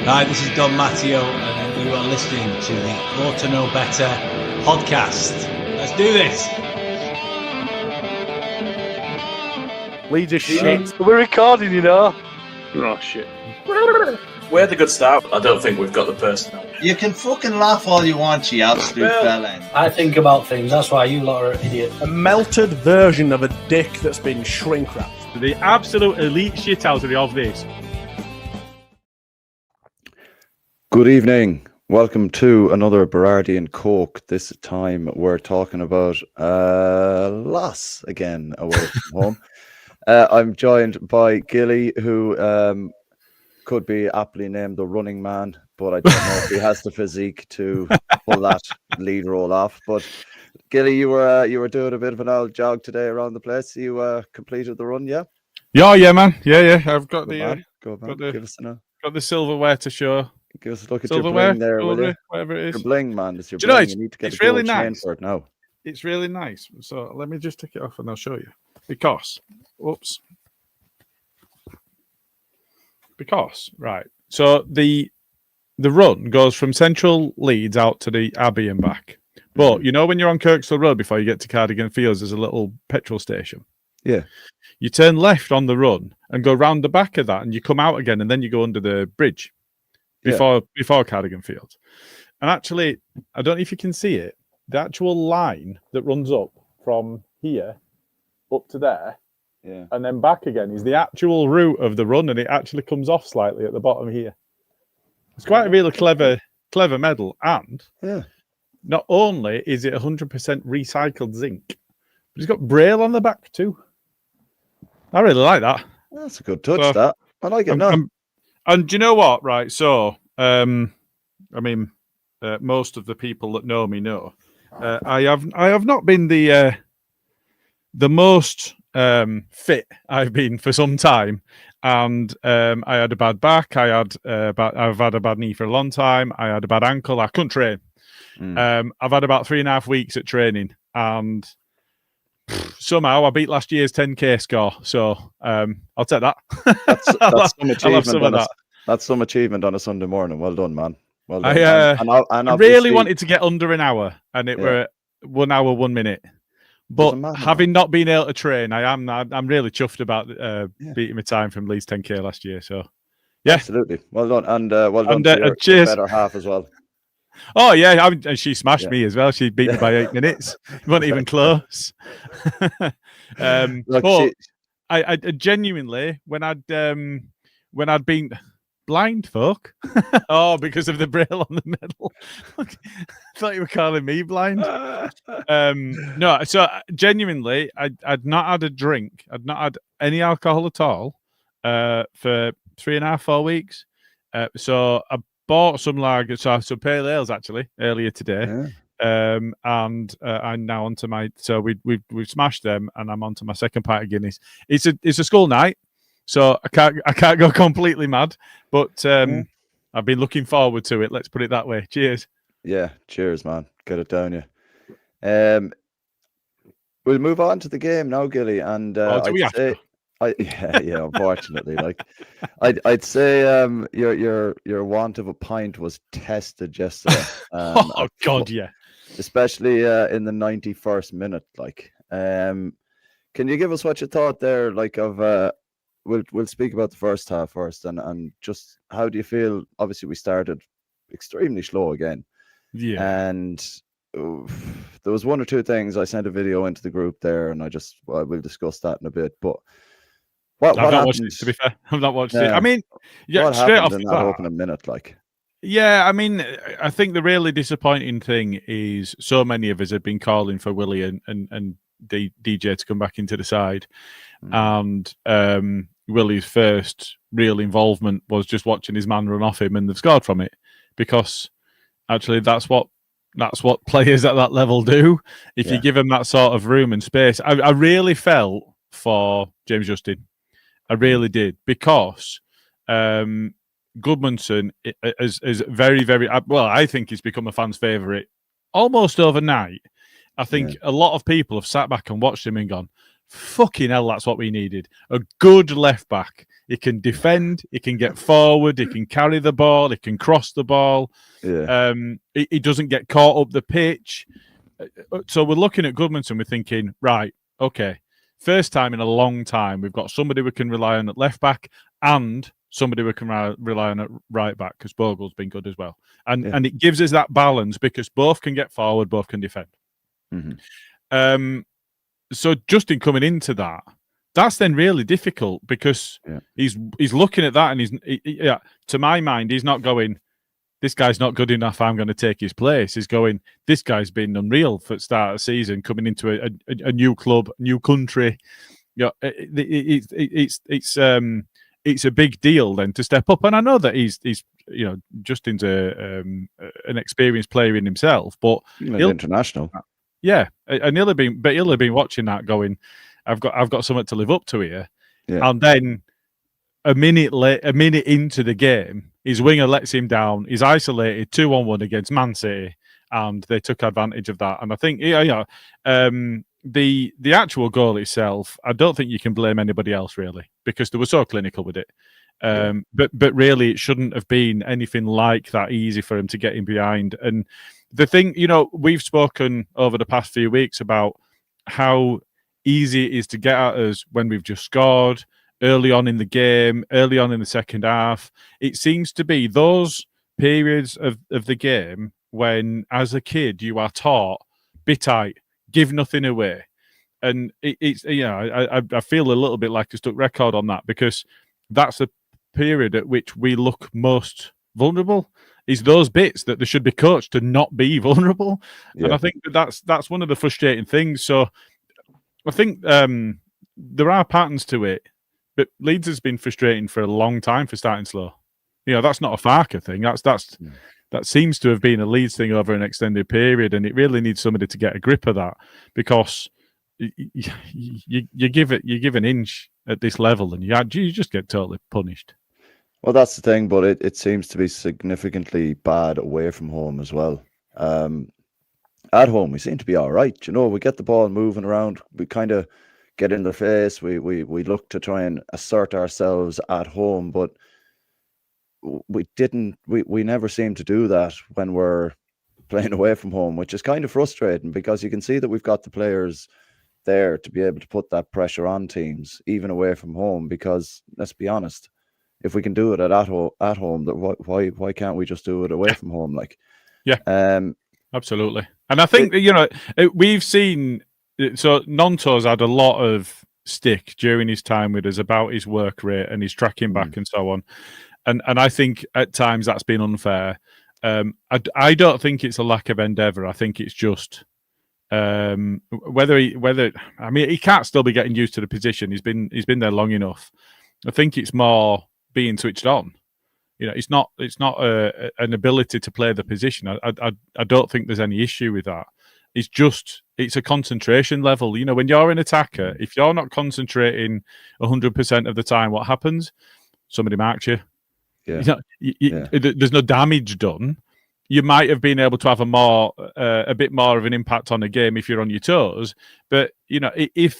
Hi, this is Don Matteo, and you are listening to the Ought to Know Better podcast. Let's do this. Leeds are shit. We're recording, you know. Oh, shit. We're the good start. I don't think we've got the personnel. You can fucking laugh all you want, you absolute fella. I think about things. That's why you lot are idiots. A melted version of a dick that's been shrink wrapped. The absolute elite shithousery of this. Good evening. Welcome to another Berardi and Coke. This time we're talking about loss again away from home. I'm joined by Gilly, who could be aptly named the running man, but I don't know if he has the physique to pull that lead role off. But Gilly, you were doing a bit of an old jog today around the place. You completed the run, yeah? Yeah, man. Yeah. I've got Give us got the silverware to show. Give us a look at Silverware, your bling there, will you? Whatever it is. Your bling, man. It's your Do you know, bling. You need to get it's a really gold chain nice. for it now. It's really nice. So let me just take it off and I'll show you. Because, right. So the run goes from central Leeds out to the Abbey and back. But you know when you're on Kirksville Road before you get to Cardigan Fields, there's a little petrol station. Yeah. You turn left on the run and go round the back of that, and you come out again, and then you go under the bridge before Cardigan Fields. And actually, I don't know if you can see it. The actual line that runs up from here up to there, and then back again is the actual route of the run, and it actually comes off slightly at the bottom here. It's quite a really clever medal, and not only is it 100% recycled zinc, but it's got braille on the back too. I really like that. That's a good touch, that. I like it now. And do you know what? Right, so, most of the people that know me know. I have not been the most fit I've been for some time, and I had a bad back. I've had a bad knee for a long time. I had a bad ankle. I couldn't train. I've had about 3.5 weeks at training, and somehow I beat last year's 10k score. So I'll take that. That's some achievement. That's some achievement on a Sunday morning. Well done, man. Well done. I really wanted to get under an hour, and it were 1 hour 1 minute. But having not been able to train, I'm really chuffed about beating my time from Leeds 10k last year. So yeah, absolutely. Well done, and well done to your cheers. Better half as well. Oh yeah, and she smashed me as well. She beat me by 8 minutes. It wasn't even close. I genuinely, when I'd been blind, folk. Because of the braille on the medal. I thought you were calling me blind. No, so genuinely, I'd not had a drink. I'd not had any alcohol at all for 3.5, 4 weeks. So I bought some pale ales actually earlier today. And I'm now onto my. So we've smashed them, and I'm onto my second pint of Guinness. It's a school night, so I can't go completely mad, but I've been looking forward to it. Let's put it that way. Cheers. Yeah, cheers, man. Get it down, you. We'll move on to the game now, Gilly, and do we have to? Unfortunately, I'd say your want of a pint was tested yesterday. Oh God, yeah. Especially in the 91st minute. Can you give us what you thought there? We'll speak about the first half first, and just how do you feel? Obviously, we started extremely slow again. Yeah, and there was one or two things. I sent a video into the group there, and we'll discuss that in a bit, but. I've not watched it, to be fair. I've not watched it. I mean, what straight off in that opening minute, Yeah, I mean, I think the really disappointing thing is so many of us have been calling for Willie and DJ to come back into the side, and Willie's first real involvement was just watching his man run off him, and they've scored from it because actually that's what players at that level do. If you give them that sort of room and space, I really felt for James Justin. I really did, because Goodmanson is very, very well. I think he's become a fan's favourite almost overnight. I think a lot of people have sat back and watched him and gone, fucking hell, that's what we needed. A good left back. He can defend, he can get forward, he can carry the ball, he can cross the ball. Yeah. He doesn't get caught up the pitch. So we're looking at Goodmanson, we're thinking, right, okay, first time in a long time, we've got somebody we can rely on at left back and somebody we can rely on at right back, because Bogle's been good as well. And it gives us that balance because both can get forward, both can defend. Mm-hmm. So Justin coming into that's then really difficult because he's looking at that and he's to my mind, he's not going, this guy's not good enough, I'm going to take his place. He's going, this guy's been unreal for the start of the season, coming into a new club, new country. It's a big deal then to step up. And I know that he's Justin's an experienced player in himself, but he'll international. Yeah, and he'll have been watching that going, I've got something to live up to here. Yeah. And then a minute into the game, his winger lets him down. He's isolated 2-on-1 against Man City, and they took advantage of that. And I think the actual goal itself, I don't think you can blame anybody else really, because they were so clinical with it. But really, it shouldn't have been anything like that easy for him to get in behind. And the thing, we've spoken over the past few weeks about how easy it is to get at us when we've just scored early on in the game, early on in the second half. It seems to be those periods of the game when, as a kid, you are taught, be tight, give nothing away. And it's I feel a little bit like a stuck record on that, because that's a period at which we look most vulnerable, is those bits that they should be coached to not be vulnerable. And I think that's one of the frustrating things. So I think there are patterns to it, but Leeds has been frustrating for a long time for starting slow. That's not a Farker thing. That seems to have been a Leeds thing over an extended period, and it really needs somebody to get a grip of that, because you give an inch at this level and you just get totally punished. Well, that's the thing, but it seems to be significantly bad away from home as well. At home, we seem to be all right. We get the ball moving around. We kind of get in their face. We look to try and assert ourselves at home, but we never seem to do that when we're playing away from home, which is kind of frustrating, because you can see that we've got the players there to be able to put that pressure on teams, even away from home, because let's be honest, if we can do it at home, why can't we just do it away from home? Absolutely. And I think we've seen, so Nonto's had a lot of stick during his time with us about his work rate and his tracking back and so on, and I think at times that's been unfair. I don't think it's a lack of endeavour. I think it's just whether he can't still be getting used to the position. He's been there long enough. I think it's more being switched on. It's not an ability to play the position. I don't think there's any issue with that. It's a concentration level. When you're an attacker, if you're not concentrating 100% of the time, what happens? Somebody marks you. There's no damage done. You might have been able to have a bit more of an impact on the game if you're on your toes. But if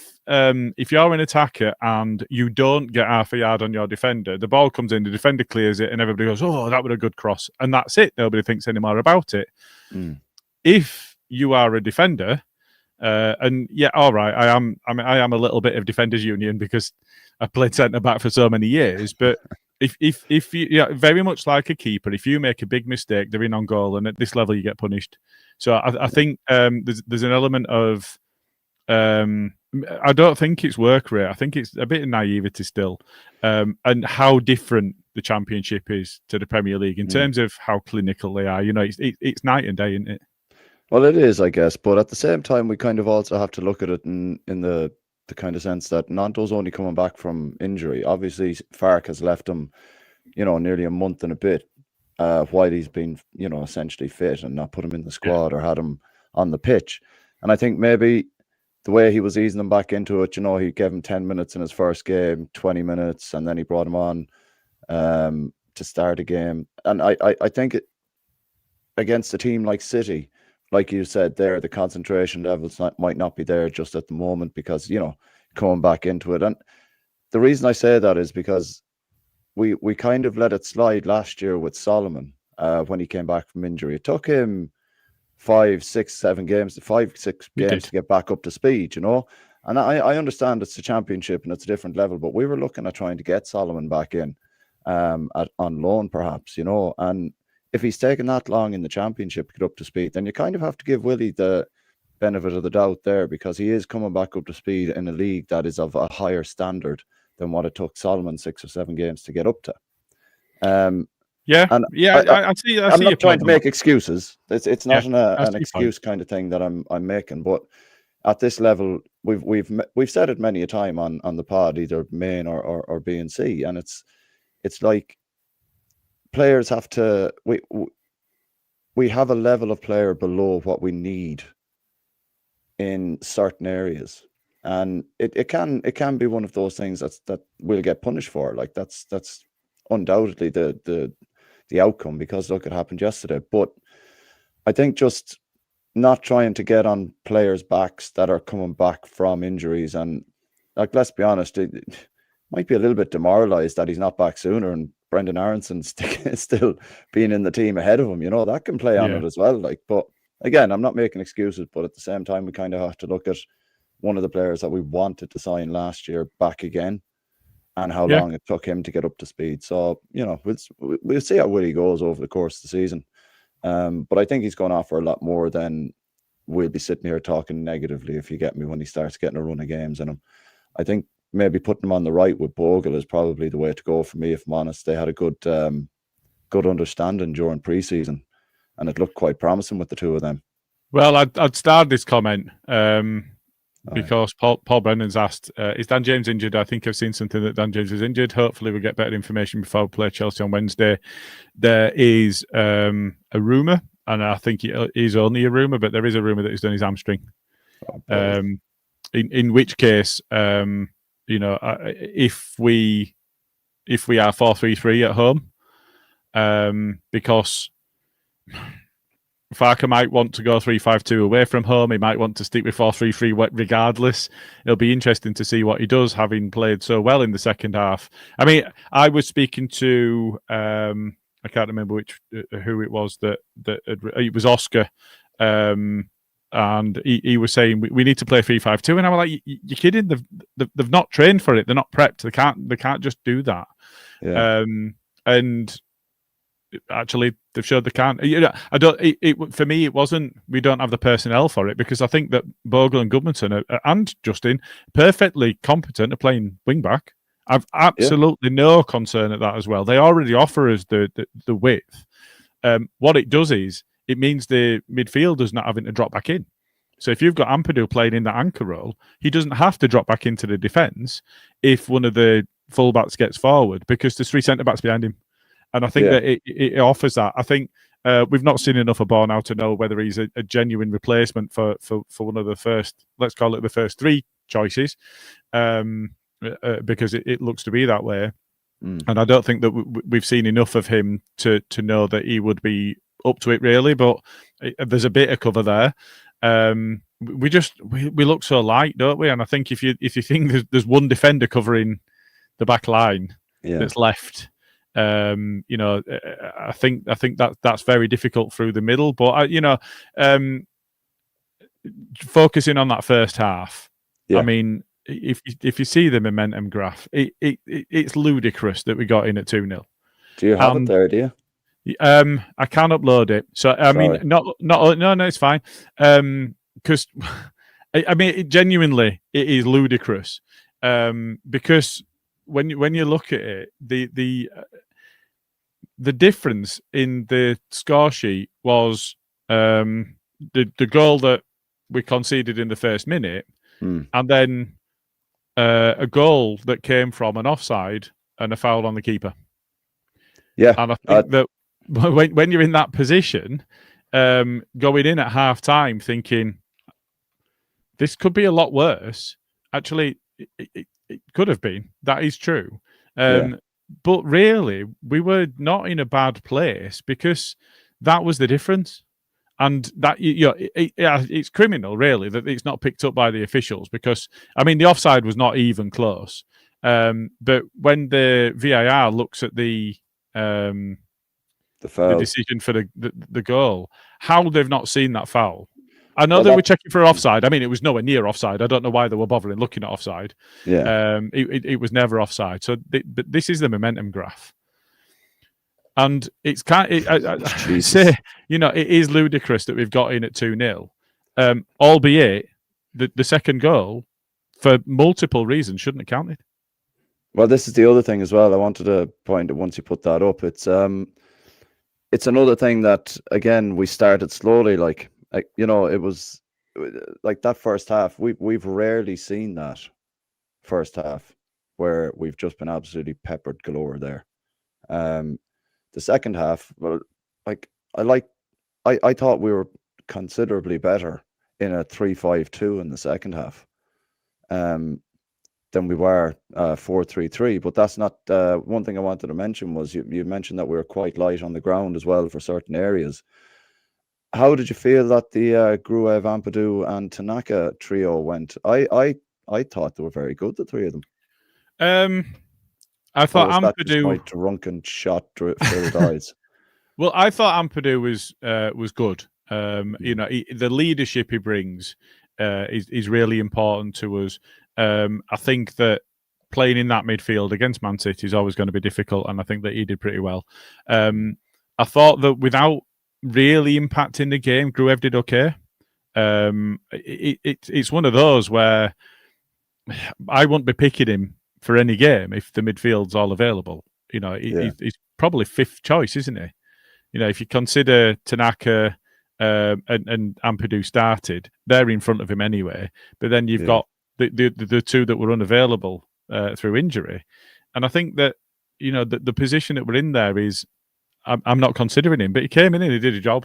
you're an attacker and you don't get half a yard on your defender, the ball comes in, the defender clears it, and everybody goes, "Oh, that was a good cross," and that's it. Nobody thinks any more about it. If you are a defender, and all right, I am a little bit of defenders union because I played centre back for so many years, but. If you very much like a keeper, if you make a big mistake, they're in on goal, and at this level you get punished. So I think there's an element of I don't think it's work rate. I think it's a bit of naivety still, and how different the Championship is to the Premier League in terms of how clinical they are. It's night and day, isn't it? Well, it is, I guess, but at the same time, we kind of also have to look at it in the kind of sense that Nanto's only coming back from injury. Obviously, Fark has left him, nearly a month and a bit while he's been, essentially fit and not put him in the squad or had him on the pitch. And I think maybe the way he was easing him back into it, he gave him 10 minutes in his first game, 20 minutes, and then he brought him on to start a game. And I think against a team like City, like you said there, the concentration levels might not be there just at the moment because, coming back into it. And the reason I say that is because we kind of let it slide last year with Solomon when he came back from injury. It took him 5, 6, 7 games, 5, 6 games to get back up to speed, you know. And I understand it's the championship and it's a different level, but we were looking at trying to get Solomon back in on loan, perhaps, you know. And if he's taken that long in the championship to get up to speed, then you kind of have to give Willie the benefit of the doubt there, because he is coming back up to speed in a league that is of a higher standard than what it took Solomon 6 or 7 games to get up to. And I see. I'm not trying to make excuses. It's not an excuse point. kind of thing that I'm making. But at this level, we've said it many a time on the pod, either main or B and C, and it's like players have to. We have a level of player below what we need in certain areas, and it can be one of those things that we'll get punished for. Like that's undoubtedly the outcome, because look, it happened yesterday. But I think just not trying to get on players' backs that are coming back from injuries, and like, let's be honest, it might be a little bit demoralized that he's not back sooner, and Brendan Aronson still being in the team ahead of him, you know, that can play on it as well. Like, but again, I'm not making excuses, but at the same time, we kind of have to look at one of the players that we wanted to sign last year back again, and how long it took him to get up to speed. So, you know, we'll see how Willie goes over the course of the season. But I think he's going to offer a lot more than we'll be sitting here talking negatively, if you get me, when he starts getting a run of games in him. I think maybe putting him on the right with Bogle is probably the way to go for me, if I'm honest. They had a good understanding during pre-season, and it looked quite promising with the two of them. Well, I'd start this comment because Paul Brennan's asked, is Dan James injured? I think I've seen something that Dan James is injured. Hopefully we'll get better information before we play Chelsea on Wednesday. There is a rumour, and I think it is only a rumour, but there is a rumour that he's done his hamstring. In which case, you know, if we are 4-3-3 at home, because Farker might want to go 3-5-2 away from home. He might want to stick with 4-3-3 regardless. It'll be interesting to see what he does, having played so well in the second half. I mean, I was speaking to I can't remember who it was that it was Oscar, and he was saying we need to play 3-5-2, and I was like, you're kidding? They've not trained for it. They're not prepped. They can't just do that. Yeah. And actually, they've showed they can't. You know, I don't. For me, it wasn't. We don't have the personnel for it, because I think that Bogle and Goodmanson and Justin perfectly competent at playing wing back. I've absolutely no concern at that as well. They already offer us the width. What it does is it means the midfielder's not having to drop back in. So if you've got Ampadu playing in that anchor role, he doesn't have to drop back into the defence if one of the fullbacks gets forward, because there's 3 centre-backs behind him. And I think that it offers that. I think we've not seen enough of Bourne now to know whether he's a genuine replacement for one of the first, let's call it the first 3 choices, because it looks to be that way. And I don't think that we've seen enough of him to know that he would be up to it, really. But there's a bit of cover there. We look so light, don't we? And I think if you think there's one defender covering the back line that's left, you know, I think that's very difficult through the middle. But focusing on that first half, I mean, if you see the momentum graph, it's ludicrous that we got in at 2-0. Do you have it there? Do you? I can upload it. So I mean, no, it's fine. Because I mean, it is ludicrous. Because when you look at it, the difference in the score sheet was the goal that we conceded in the first minute, and then a goal that came from an offside and a foul on the keeper. Yeah, and I think that when you're in that position, going in at half time thinking this could be a lot worse. Actually, it could have been. That is true. But really, we were not in a bad place, because that was the difference. And that it's criminal, really, that it's not picked up by the officials because I mean the offside was not even close. But when the VAR looks at the decision for the goal, how they've not seen that foul. I know they were checking for offside. I mean, it was nowhere near offside. I don't know why they were bothering looking at offside. Yeah. It was never offside. So but this is the momentum graph. And it's I say, it is ludicrous that we've got in at 2-0, albeit the second goal, for multiple reasons, shouldn't have counted. Well, this is the other thing as well. I wanted to point out once you put that up. It's another thing that, again, we started slowly. It was like that first half. We've rarely seen that first half where we've just been absolutely peppered galore there. The second half, well, I thought we were considerably better in a 3-5-2 in the second half than we were 4-3-3. But that's not one thing I wanted to mention. Was you mentioned that we were quite light on the ground as well for certain areas. How did you feel that the Gruev, Ampadu and Tanaka trio went? I thought they were very good, the three of them. I thought Ampadu, my drunken shot-filled eyes. Well, I thought Ampadu was good. The leadership he brings is really important to us. I think that playing in that midfield against Man City is always going to be difficult, and I think that he did pretty well. I thought that without really impacting the game, Gruev did okay. It's one of those where I wouldn't be picking him for any game if the midfield's all available. He's probably fifth choice, isn't he? If you consider Tanaka and Ampadu started, they're in front of him anyway. But then you've got the two that were unavailable through injury, and I think that the position that we're in there is I'm not considering him, but he came in and he did a job.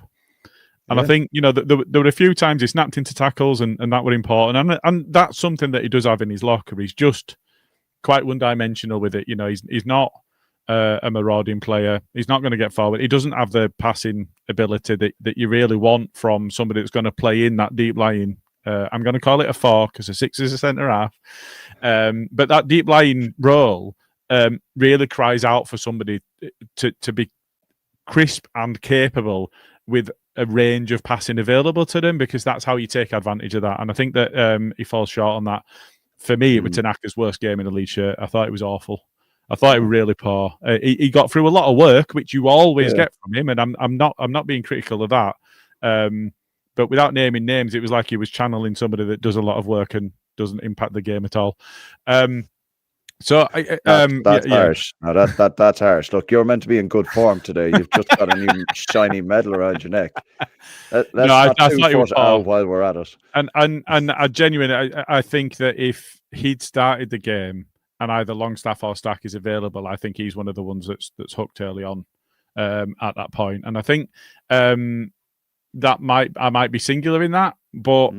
And I think there were a few times he snapped into tackles and that were important, and that's something that he does have in his locker. He's just quite one-dimensional with it. He's not a marauding player. He's not going to get forward. He doesn't have the passing ability that you really want from somebody that's going to play in that deep lying. I'm going to call it a 4 because a 6 is a centre half. But that deep lying role really cries out for somebody to be crisp and capable with a range of passing available to them, because that's how you take advantage of that. And I think that he falls short on that. For me, it was Tanaka's worst game in the Leeds shirt. I thought it was awful. I thought it was really poor. He got through a lot of work, which you always get from him, and I'm not being critical of that. But without naming names, it was like he was channeling somebody that does a lot of work and doesn't impact the game at all. That's harsh. No, that's harsh. Look, you're meant to be in good form today. You've just got a new shiny medal around your neck. Let's not two-foot out while we're at it. And I genuinely, I think that if he'd started the game and either Longstaff or Stack is available, I think he's one of the ones that's hooked early on at that point. And I think I might be singular in that, but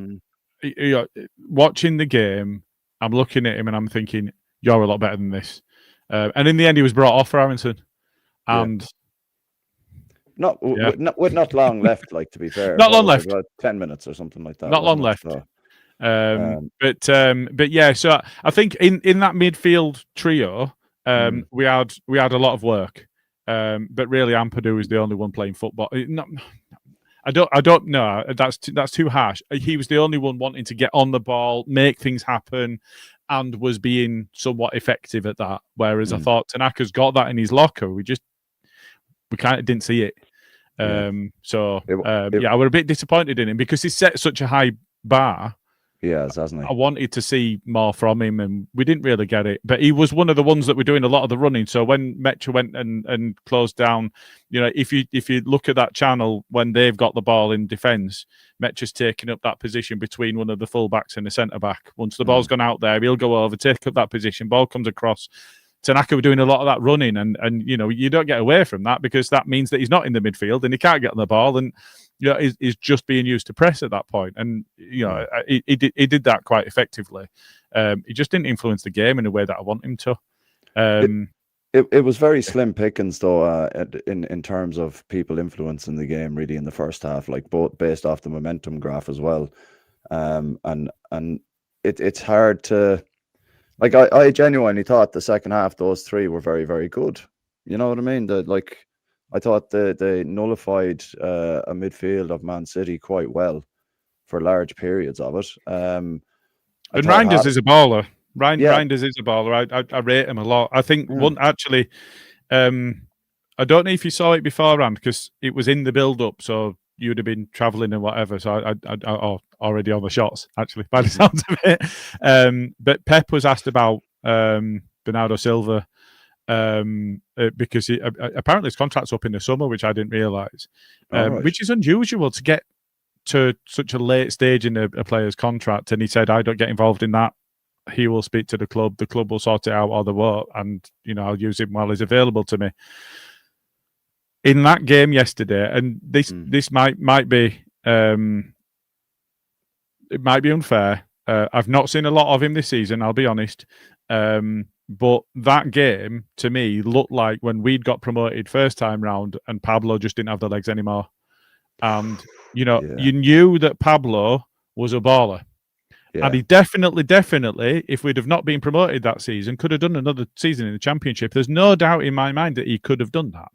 watching the game, I'm looking at him and I'm thinking, you're a lot better than this. And in the end, he was brought off for Harrington. And with not long left, to be fair. Not long left. About 10 minutes or something like that. Not long left. So. But yeah, so I think in that midfield trio, we had a lot of work. But really, Ampadu was the only one playing football. I don't know. That's too harsh. He was the only one wanting to get on the ball, make things happen, and was being somewhat effective at that. Whereas I thought Tanaka's got that in his locker. We kind of didn't see it. I was a bit disappointed in him because he set such a high bar. He has, hasn't he? I wanted to see more from him, and we didn't really get it. But he was one of the ones that were doing a lot of the running. So when Metro went and closed down, if you look at that channel when they've got the ball in defence, Metro's taking up that position between one of the full-backs and the centre-back. Once the ball's gone out there, he'll go over, take up that position, ball comes across. Tanaka were doing a lot of that running, and you don't get away from that because that means that he's not in the midfield and he can't get on the ball, and is just being used to press at that point. And he did that quite effectively. He just didn't influence the game in a way that I want him to. It was very slim pickings though, in terms of people influencing the game really in the first half, like both based off the momentum graph as well. And it's hard to, like, I genuinely thought the second half those three were very, very good. You know what I mean? I thought they nullified a midfield of Man City quite well for large periods of it. And Reinders is a baller. Reinders is a baller. I rate him a lot. I think one actually, I don't know if you saw it beforehand because it was in the build-up, so you'd have been travelling and whatever. So I already on the shots actually by the sounds of it. But Pep was asked about Bernardo Silva because apparently his contract's up in the summer, which I didn't realise, which is unusual to get to such a late stage in a player's contract. And he said, "I don't get involved in that. He will speak to the club. The club will sort it out, or the what, and I'll use him while he's available to me." In that game yesterday, and this might be it might be unfair. I've not seen a lot of him this season, I'll be honest. But that game to me looked like when we'd got promoted first time round, and Pablo just didn't have the legs anymore. And you knew that Pablo was a baller. Yeah. And he definitely, if we'd have not been promoted that season, could have done another season in the Championship. There's no doubt in my mind that he could have done that.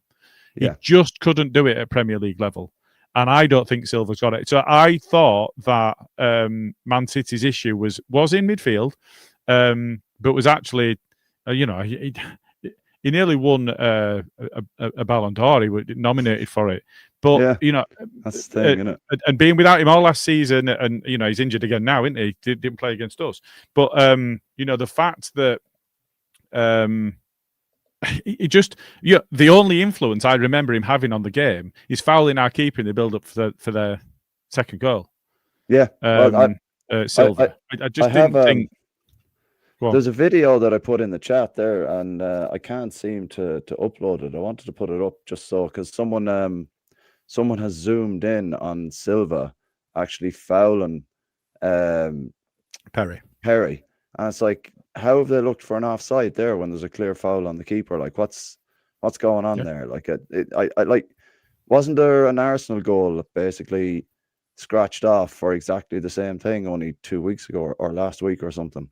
Yeah. He just couldn't do it at Premier League level. And I don't think Silva's got it. So I thought that Man City's issue was in midfield, but was actually, he nearly won a Ballon d'Or. He was nominated for it. But, that's the thing, isn't it? And being without him all last season, and, he's injured again now, isn't he? Didn't play against us. But, the fact that the only influence I remember him having on the game is fouling our keeper in the build-up for their second goal. Yeah. Silva. I just didn't think... There's a video that I put in the chat there, and I can't seem to upload it. I wanted to put it up just so, because someone has zoomed in on Silva actually fouling Perry. And it's like, how have they looked for an offside there when there's a clear foul on the keeper? Like, what's going on there? Like, wasn't there an Arsenal goal that basically scratched off for exactly the same thing only 2 weeks ago or last week or something,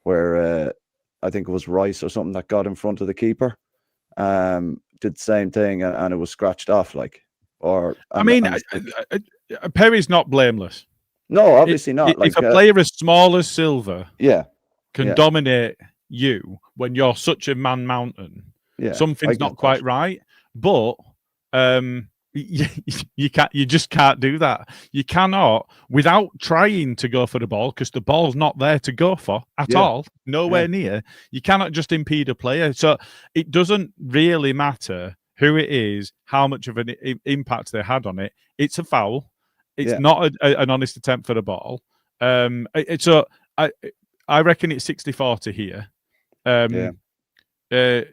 where I think it was Rice or something that got in front of the keeper, did the same thing, and it was scratched off. Like, Perry's not blameless. No, obviously not. If a player as small as Silva, can dominate you when you're such a man mountain, something's not quite right. But you just can't do that. You cannot, without trying to go for the ball, because the ball's not there to go for at all, nowhere near. You cannot just impede a player. So it doesn't really matter who it is, how much of an impact they had on it. It's a foul. It's not an honest attempt for the ball. I reckon it's 60-40 here.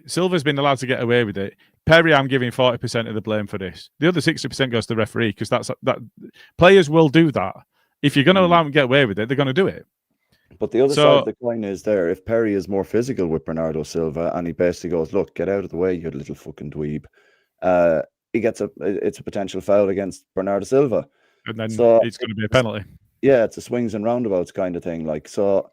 Silva's been allowed to get away with it. Perry, I'm giving 40% of the blame for this. The other 60% goes to the referee, because that players will do that. If you're going to allow them to get away with it, they're going to do it. But the other side of the coin is there. If Perry is more physical with Bernardo Silva, and he basically goes, "Look, get out of the way, you little fucking dweeb," it's a potential foul against Bernardo Silva, and then it's going to be a penalty. Yeah, it's a swings and roundabouts kind of thing. Like, so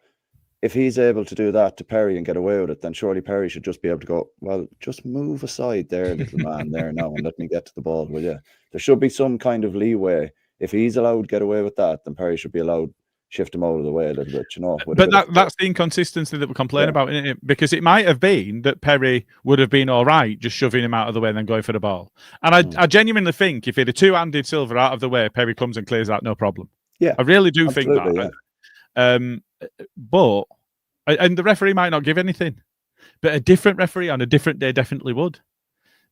if he's able to do that to Perry and get away with it, then surely Perry should just be able to go, "Well, just move aside there, little man, there now, and let me get to the ball, will you?" There should be some kind of leeway. If he's allowed to get away with that, then Perry should be allowed shift him out of the way a little bit, But that's the inconsistency that we complain about, isn't it? Because it might have been that Perry would have been all right just shoving him out of the way and then going for the ball. And I genuinely think if he'd a two-handed Silva out of the way, Perry comes and clears that, no problem. Yeah, I really do think that. Yeah. But the referee might not give anything, but a different referee on a different day definitely would.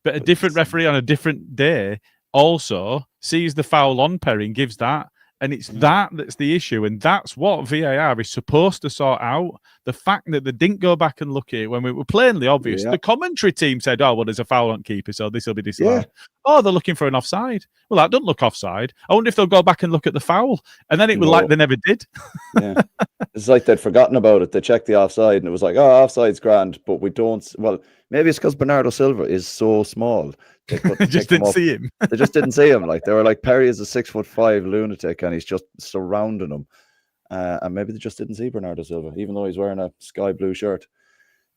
But a different referee on a different day also sees the foul on Perry and gives that. And it's that's the issue. And that's what VAR is supposed to sort out. The fact that they didn't go back and look at it when we were plainly obvious. Yeah. The commentary team said, "Oh, well, there's a foul on keeper, so this will be disallowed." Yeah. Oh, they're looking for an offside. Well, that doesn't look offside. I wonder if they'll go back and look at the foul. And then it was like they never did. It's like they'd forgotten about it. They checked the offside and it was like, "Oh, offside's grand, but we don't." Well, maybe it's because Bernardo Silva is so small. They couldn't Just pick him didn't up. see him. They just didn't see him. Like they were like, Perry is a 6'5" lunatic, and he's just surrounding him. And maybe they just didn't see Bernardo Silva, even though he's wearing a sky blue shirt.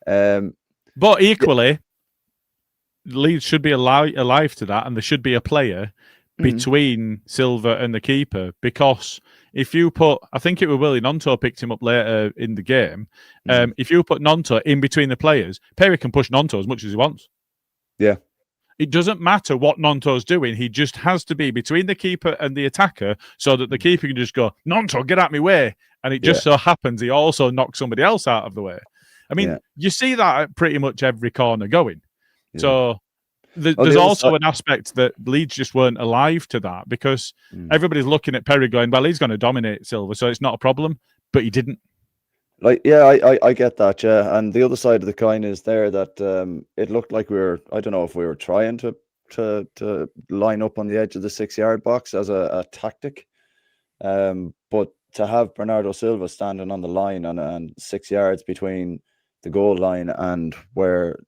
But equally, Leeds should be alive to that, and there should be a player between Silva and the keeper, because if you put, I think it was Willie Nonto picked him up later in the game. If you put Nonto in between the players, Perry can push Nonto as much as he wants. Yeah. It doesn't matter what Nonto's doing. He just has to be between the keeper and the attacker so that the keeper can just go, Nonto, get out my way. And it just so happens he also knocks somebody else out of the way. I mean, you see that at pretty much every corner going. Yeah. So there's also an aspect that Leeds just weren't alive to that, because everybody's looking at Perry going, well, he's going to dominate Silva, so it's not a problem. But he didn't. Like, yeah, I get that, yeah. And the other side of the coin is there that it looked like I don't know if we were trying to line up on the edge of the 6-yard box as a tactic. But to have Bernardo Silva standing on the line and 6 yards between the goal line and where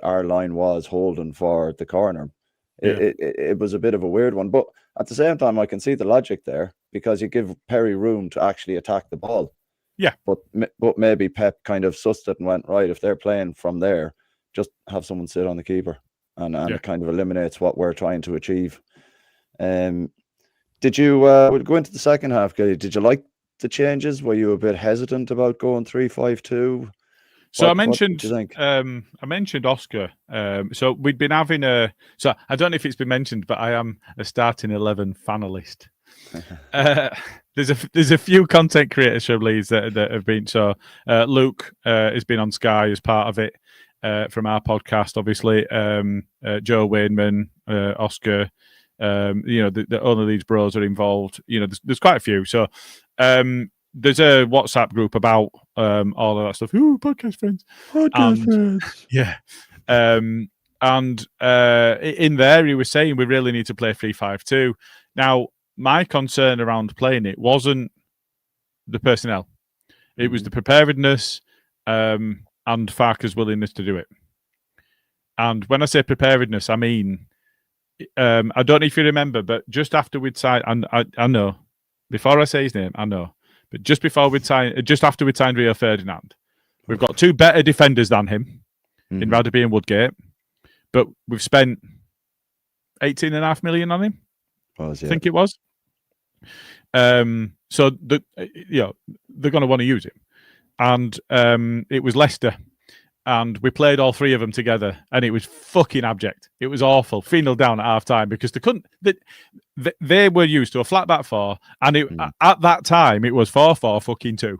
our line was holding for the corner, it was a bit of a weird one. But at the same time, I can see the logic there, because you give Perry room to actually attack the ball. Yeah. But maybe Pep kind of sussed it and went, right, if they're playing from there, just have someone sit on the keeper, and it kind of eliminates what we're trying to achieve. Did you go into the second half, Gilly? Did you like the changes? Were you a bit hesitant about going 3-5-2? So I mentioned Oscar. So we'd been having so I don't know if it's been mentioned, but I am a starting 11 fanalist. There's a few content creators from Leeds that have been. So Luke has been on Sky as part of it from our podcast, obviously. Joe Wainman, Oscar. The only Leeds bros are involved. There's quite a few. So there's a WhatsApp group about all of that stuff. Ooh, podcast friends. Yeah. And in there, he was saying we really need to play 3-5-2. Now, my concern around playing it wasn't the personnel. It was the preparedness and Farke's willingness to do it. And when I say preparedness, I mean, I don't know if you remember, but just after we'd signed, and I know, before I say his name, I know, but just after we'd signed Rio Ferdinand, we've got two better defenders than him in Radaby and Woodgate, but we've spent 18.5 million on him. I think it was. So they're going to want to use him, and it was Leicester, and we played all three of them together, and it was fucking abject. It was awful. 3-0 down at half time because they couldn't. They were used to a flat back four, and at that time it was 4-4-2.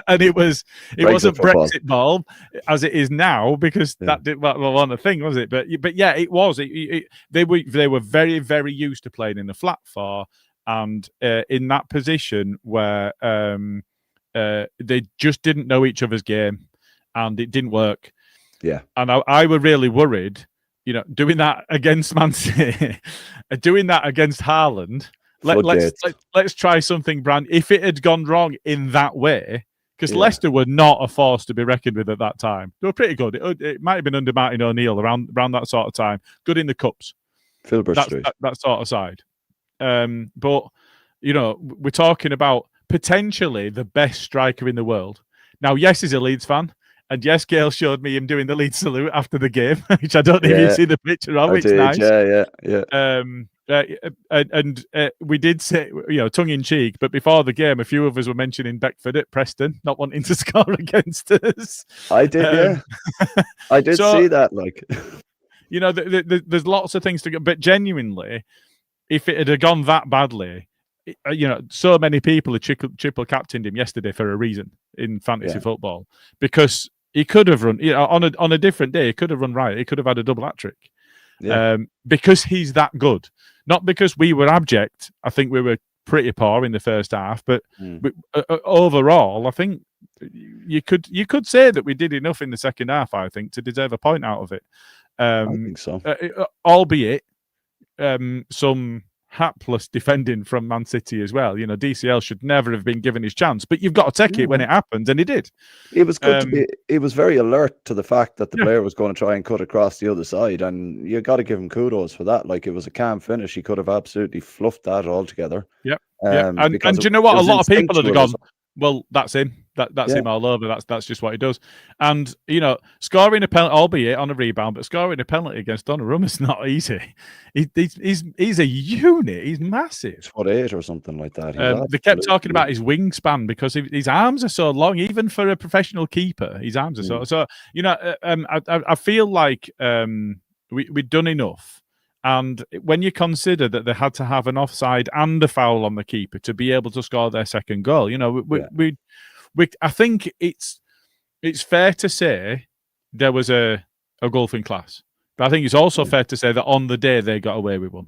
And it wasn't Brexit ball as it is now, because that wasn't a thing, was it? But yeah, it was. They were very, very used to playing in the flat four, and in that position where they just didn't know each other's game, and it didn't work. Yeah, and I were really worried. Doing that against Man City, doing that against Haaland. Let's try something brand. If it had gone wrong in that way, because Leicester were not a force to be reckoned with at that time. They were pretty good. It might have been under Martin O'Neill around that sort of time. Good in the cups. Filbert Street. That sort of side. But we're talking about potentially the best striker in the world. Now, yes, he's a Leeds fan. And yes, Gail showed me him doing the Leeds salute after the game, which I don't know if you see the picture of. It's nice. Yeah. We did say, tongue in cheek, but before the game, a few of us were mentioning Beckford at Preston not wanting to score against us. I did, yeah. I did see that. There's lots of things to go, but genuinely, if it had gone that badly, so many people had triple captained him yesterday for a reason in fantasy football, because he could have run on a different day. He could have run right. He could have had a double hat trick. Yeah. Because he's that good, not because we were abject. I think we were pretty poor in the first half, but overall, I think you could say that we did enough in the second half. I think to deserve a point out of it. I think so, albeit some hapless defending from Man City as well. You know, DCL should never have been given his chance, but you've got to take it when it happens, and he did. It was good to be. He was very alert to the fact that the player was going to try and cut across the other side, and you got to give him kudos for that. Like, it was a calm finish. He could have absolutely fluffed that altogether. Yep. And do you know what? A lot of people would have gone, well, that's him. That's him all over. That's just what he does. And, you know, scoring a penalty, albeit on a rebound, but scoring a penalty against Donnarumma is not easy. He's a unit. He's massive. 6'8" or something like that. They kept talking about his wingspan because his arms are so long, even for a professional keeper. His arms are so. You know, I feel like we've done enough. And when you consider that they had to have an offside and a foul on the keeper to be able to score their second goal, you know, I think it's fair to say there was a golfing class, but I think it's also fair to say that on the day they got away with one.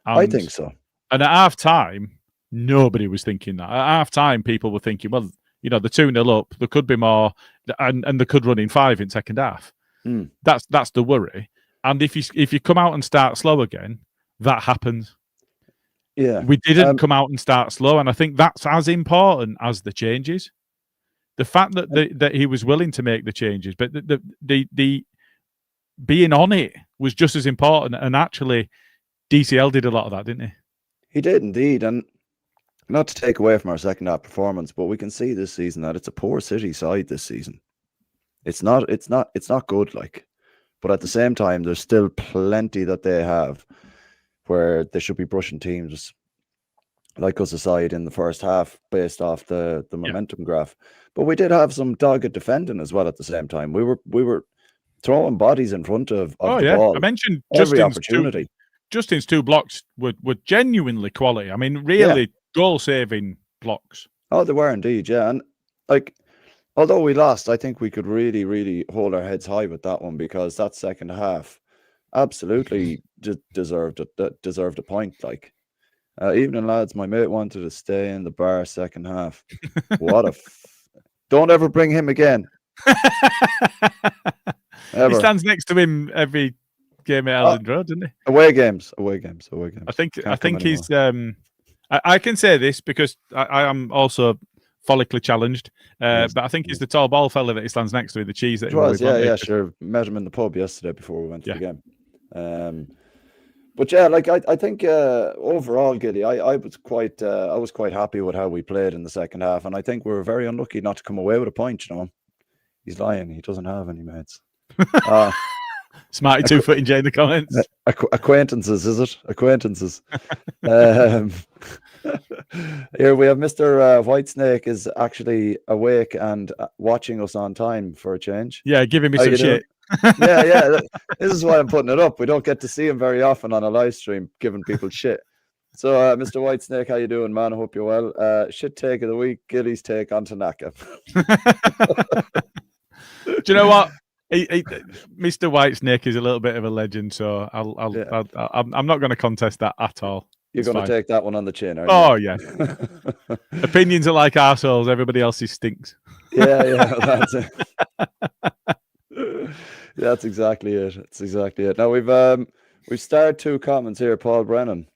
And, I think so. And at half time, nobody was thinking that. At half time, people were thinking, well, you know, the 2-0 up, there could be more, and they could run in 5 in second half. That's the worry. And if you come out and start slow again, that happens. Yeah, we didn't come out and start slow, and I think that's as important as the changes. The fact that he was willing to make the changes, but the being on it was just as important. And actually, DCL did a lot of that, didn't he? He did indeed, and not to take away from our second half performance, but we can see this season that it's a poor City side this season. It's not good, like. But at the same time, there's still plenty that they have where they should be brushing teams like us aside in the first half based off the momentum graph. But we did have some dogged defending as well at the same time. We were throwing bodies in front of the ball. I mentioned every opportunity. Justin's 2 blocks were genuinely quality. I mean, really goal-saving blocks. Oh, they were indeed, yeah. And like, although we lost, I think we could really, really hold our heads high with that one, because that second half absolutely deserved a point. Like, evening, lads, my mate wanted to stay in the bar second half. What don't ever bring him again. He stands next to him every game at Elland Road, doesn't he? Away games. I think he's. I can say this because I am also follically challenged, but I think he's the tall ball fella that he stands next to with the cheese. That he was, sure. Met him in the pub yesterday before we went to the game. But yeah, like I think overall, Gilly, I was quite happy with how we played in the second half, and I think we were very unlucky not to come away with a point. You know, he's lying; he doesn't have any mates. Smarty 2-footing Jay in the comments. Acquaintances, is it? Acquaintances. Here we have Mr. Whitesnake is actually awake and watching us on time for a change. Yeah, giving me some shit. Yeah. This is why I'm putting it up. We don't get to see him very often on a live stream, giving people shit. So, Mr. Whitesnake, how you doing, man? I hope you're well. Shit take of the week, Gilly's take on Tanaka. Do you know what? Mr. Whitesnake is a little bit of a legend, so I'm not going to contest that at all. You're going to take that one on the chin, aren't you? Yeah. Opinions are like arseholes. Everybody else's stinks. Yeah, that's it. That's exactly it. That's exactly it. Now we've started 2 comments here. Paul Brennan.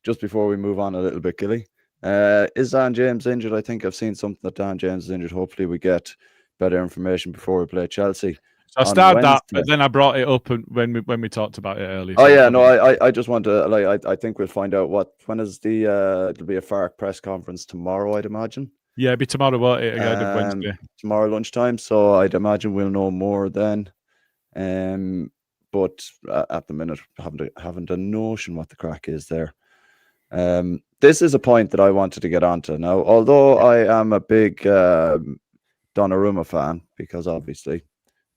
Just before we move on a little bit, Gilly. Is Dan James injured? I think I've seen something that Dan James is injured. Hopefully we get better information before we play Chelsea. So I started that, but then I brought it up when we talked about it earlier. Oh yeah, no, I just want to I think we'll find out when is the it'll be a FARC press conference tomorrow, I'd imagine. Yeah, it'll be tomorrow, won't it? Again, Wednesday. Tomorrow lunchtime, so I'd imagine we'll know more then. But at the minute, haven't a notion what the crack is there. This is a point that I wanted to get onto now. Although I am a big Donnarumma fan, because obviously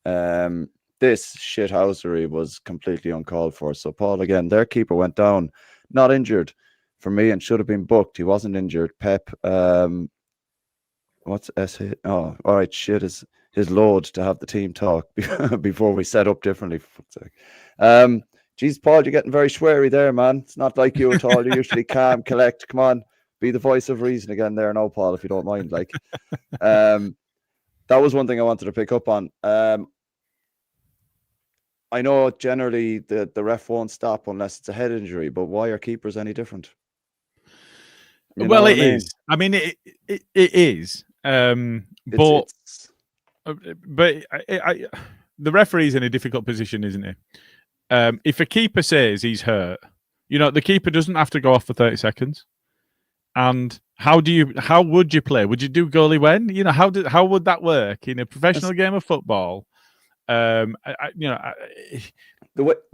this shithousery was completely uncalled for. So Paul, again, their keeper went down, not injured for me, and should have been booked. He wasn't injured. Pep, what's S? Oh, all right, shit is his load to have the team talk before we set up differently. For fuck's sake. Geez, Paul, you're getting very sweary there, man. It's not like you at all. You're usually calm, collect. Come on, be the voice of reason again there now, Paul, if you don't mind. Like, that was one thing I wanted to pick up on. I know generally the ref won't stop unless it's a head injury, but why are keepers any different? You know Well, what it I mean? is. I mean, it is. But the referee's in a difficult position, isn't he? If a keeper says he's hurt, the keeper doesn't have to go off for 30 seconds. And how would you play? Would you do goalie when? How would that work in a professional game of football? The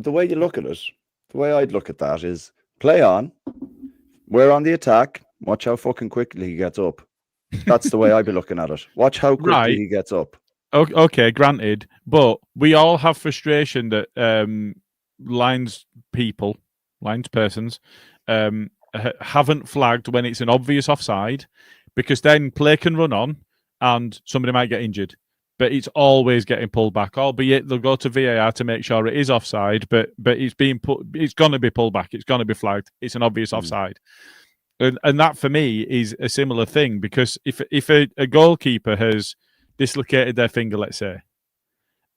way you look at it, the way I'd look at that is play on. We're on the attack. Watch how fucking quickly he gets up. That's the way I'd be looking at it. Watch how quickly he gets up. Okay, granted, but we all have frustration that linespersons haven't flagged when it's an obvious offside, because then play can run on and somebody might get injured. But it's always getting pulled back, albeit they'll go to VAR to make sure it is offside, but it's going to be pulled back. It's going to be flagged. It's an obvious offside. And that for me is a similar thing, because if a goalkeeper has dislocated their finger, let's say,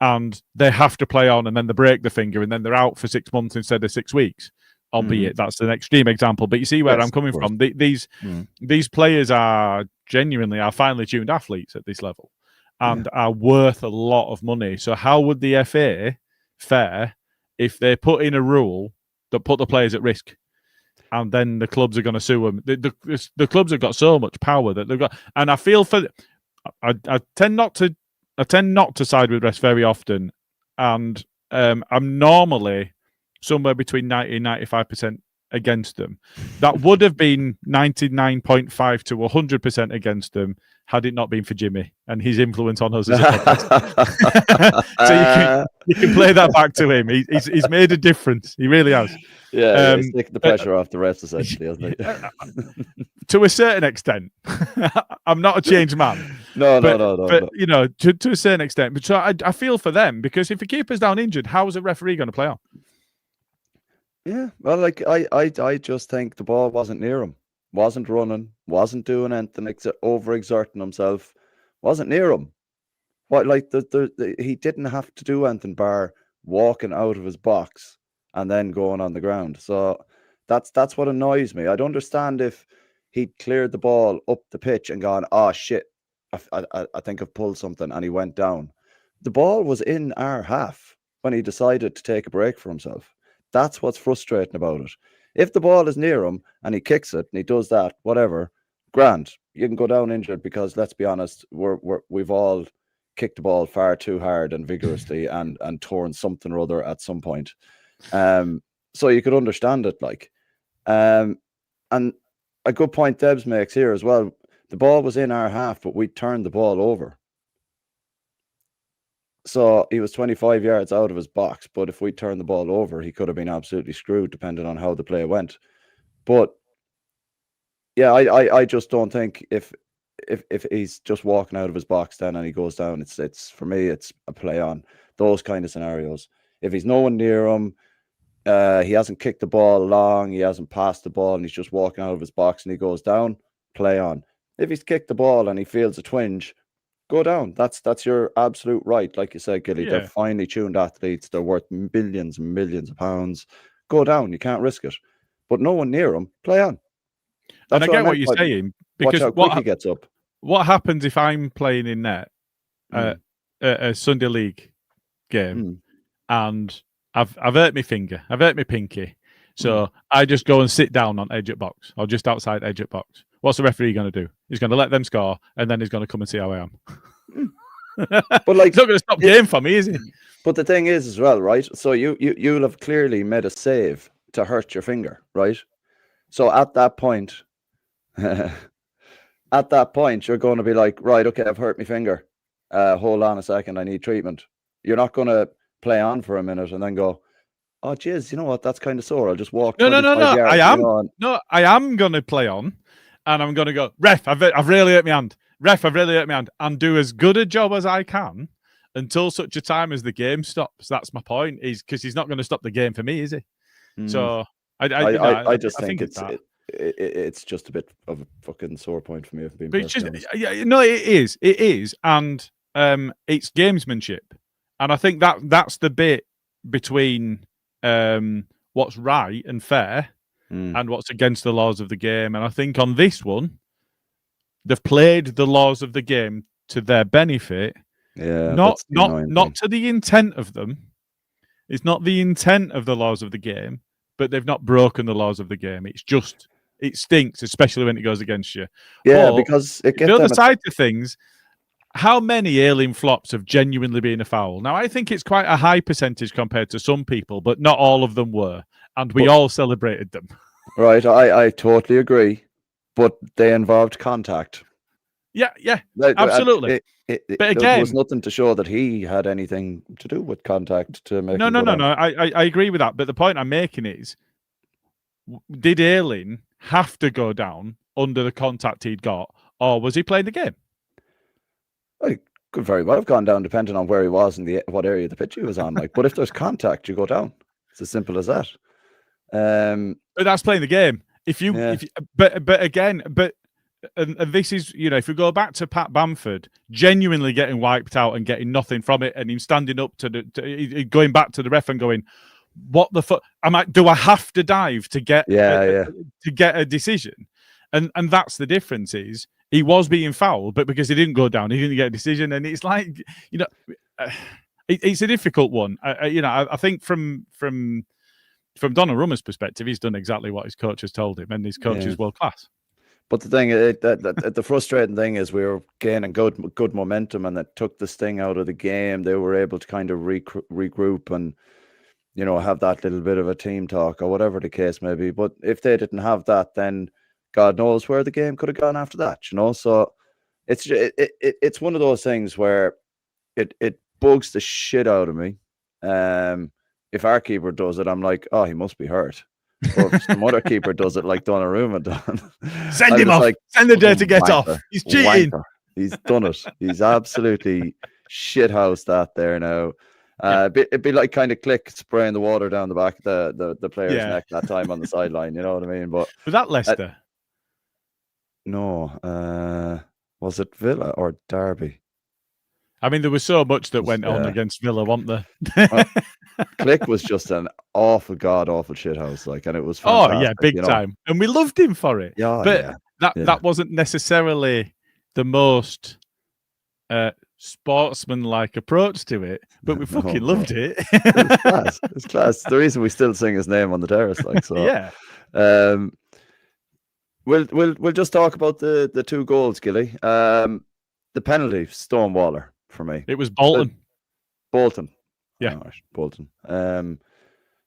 and they have to play on and then they break the finger and then they're out for 6 months instead of 6 weeks, albeit that's an extreme example, but you see where I'm coming from. These players are finely tuned athletes at this level and are worth a lot of money. So how would the FA fare if they put in a rule that put the players at risk? And then the clubs are going to sue them. The clubs have got so much power that they've got, and I feel for. I tend not to side with refs very often, and I'm normally somewhere between 90 and 95% against them. That would have been 99.5 to 100% against them had it not been for Jimmy and his influence on us as a podcast. So you can play that back to him. He's made a difference. He really has. Yeah, he's taking the pressure off the refs, essentially, hasn't he? To a certain extent. I'm not a changed man. No. To a certain extent. But so I feel for them, because if a keeper's down injured, how is a referee going to play on? Yeah, well, I just think the ball wasn't near him, wasn't running, wasn't doing anything, overexerting himself, wasn't near him. He didn't have to do anything bar walking out of his box and then going on the ground. So that's what annoys me. I'd understand if he'd cleared the ball up the pitch and gone, oh shit, I think I've pulled something, and he went down. The ball was in our half when he decided to take a break for himself. That's what's frustrating about it. If the ball is near him and he kicks it and he does that, whatever, grand. You can go down injured, because let's be honest, we've all kicked the ball far too hard and vigorously and torn something or other at some point. So you could understand it, and a good point Debs makes here as well. The ball was in our half, but we turned the ball over. So he was 25 yards out of his box, but if we turned the ball over, he could have been absolutely screwed, depending on how the play went. But yeah, I just don't think if he's just walking out of his box then and he goes down, it's for me, it's a play on. Those kind of scenarios. If he's no one near him, he hasn't kicked the ball long, he hasn't passed the ball, and he's just walking out of his box and he goes down, play on. If he's kicked the ball and he feels a twinge, go down. That's your absolute right. Like you said, Gilly, they're finely tuned athletes. They're worth billions and millions of pounds. Go down. You can't risk it. But no one near him, play on. And I get what you're saying, because watch how quick he gets up. What happens if I'm playing in net a Sunday League game and I've hurt my finger, I've hurt my pinky, so I just go and sit down on edge at box or just outside edge at box? What's the referee going to do? He's going to let them score, and then he's going to come and see how I am. But he's not going to stop game for me, is he? But the thing is as well, right? So you'll have clearly made a save to hurt your finger, right? So at that point, you're going to be like, right, okay, I've hurt my finger. Hold on a second, I need treatment. You're not going to play on for a minute and then go, oh, jizz, you know what? That's kind of sore. I'll just walk. No. Yards, I am. I am going to play on, and I'm going to go, ref, I've really hurt my hand. Ref, I've really hurt my hand, and do as good a job as I can until such a time as the game stops. That's my point. Is because he's not going to stop the game for me, is he? So I just think it's just a bit of a fucking sore point for me. If being it is, and it's gamesmanship, and I think that's the bit between what's right and fair and what's against the laws of the game. And I think on this one, they've played the laws of the game to their benefit. Yeah, not that's the annoying thing. to the intent of them. It's not the intent of the laws of the game, but they've not broken the laws of the game. It's just it stinks, especially when it goes against you. Yeah, But because it gets the other them side to things, how many alien flops have genuinely been a foul? Now, I think it's quite a high percentage compared to some people, but not all of them were, and we all celebrated them. Right, I totally agree, but they involved contact. Yeah, Like, absolutely. But But there again, was nothing to show that he had anything to do with contact to make. no. him go down. I agree with that. But the point I'm making is, did Ailing have to go down under the contact he'd got, or was he playing the game? He could very well have gone down, depending on where he was and what area of the pitch he was on. Like, but if there's contact, you go down. It's as simple as that. But that's playing the game. And this is, if we go back to Pat Bamford genuinely getting wiped out and getting nothing from it, and him standing up going back to the ref and going, "What the fuck? Do I have to dive to get to get a decision?" And that's the difference. Is he was being fouled, but because he didn't go down, he didn't get a decision. And it's like, it's a difficult one. I think from Donnarumma's perspective, he's done exactly what his coach has told him, and his coach is world class. But the thing, the frustrating thing is we were gaining good momentum, and it took the sting out of the game. They were able to kind of regroup and, have that little bit of a team talk or whatever the case may be. But if they didn't have that, then God knows where the game could have gone after that. So it's one of those things where it bugs the shit out of me. If our keeper does it, I'm like, oh, he must be hurt. Or if some other keeper does it like Donnarumma done. Send him off. Send the day to get off. He's cheating. Wanker. He's done it. He's absolutely shithoused that there now. It'd be like kind of Click spraying the water down the back of the player's neck that time on the sideline. You know what I mean? But was that Leicester? No. Was it Villa or Derby? I mean, there was so much that went on against Villa, wasn't there? Click was just an awful shithouse, and it was fantastic, oh yeah, big time, and we loved him for it. That wasn't necessarily the most sportsman-like approach to it, but we fucking loved it. It's class. The reason we still sing his name on the terrace, yeah. We'll just talk about the two goals, Gilly. The penalty, Stonewaller for me. It was Bolton. Yeah, right, Bolton.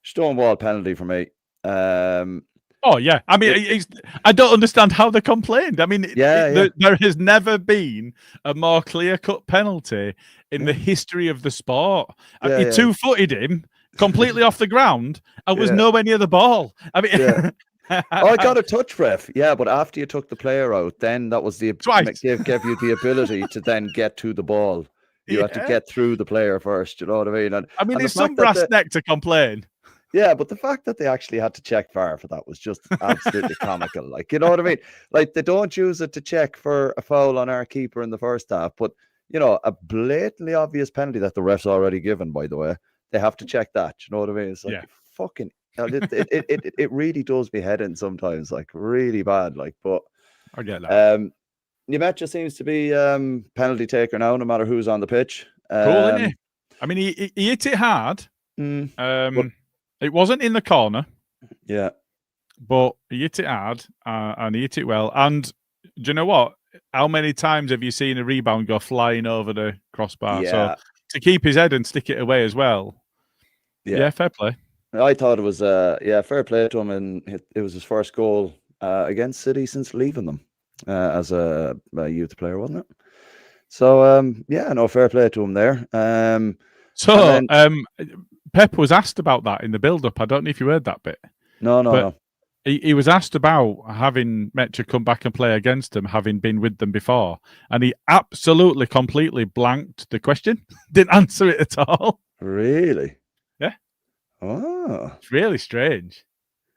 Stonewall penalty for me. Oh yeah, I mean, I don't understand how they complained. I mean, there has never been a more clear-cut penalty in the history of the sport. He two-footed him completely off the ground and was nowhere near the ball. I mean, I got a touch, ref. Yeah, but after you took the player out, then that was gave you the ability to then get to the ball. You had to get through the player first, you know what I mean? And it's some brass neck to complain. Yeah, but the fact that they actually had to check VAR for that was just absolutely comical. You know what I mean? They don't use it to check for a foul on our keeper in the first half, but, a blatantly obvious penalty that the ref's already given, by the way, they have to check that. You know what I mean? It's fucking... It really does me head in sometimes, really bad. But I get that. Nemetja seems to be penalty taker now, no matter who's on the pitch. Cool, isn't he? I mean, he hit it hard. It wasn't in the corner. Yeah. But he hit it hard and he hit it well. And do you know what? How many times have you seen a rebound go flying over the crossbar? Yeah. So to keep his head and stick it away as well. Yeah, fair play. I thought it was fair play to him, and it was his first goal against City since leaving them as a youth player, wasn't it? So fair play to him there. Pep was asked about that in the build-up. I don't know if you heard that bit. No. He was asked about having Metcha come back and play against them, having been with them before, and he absolutely, completely blanked the question. Didn't answer it at all. Really? Yeah. Oh, it's really strange.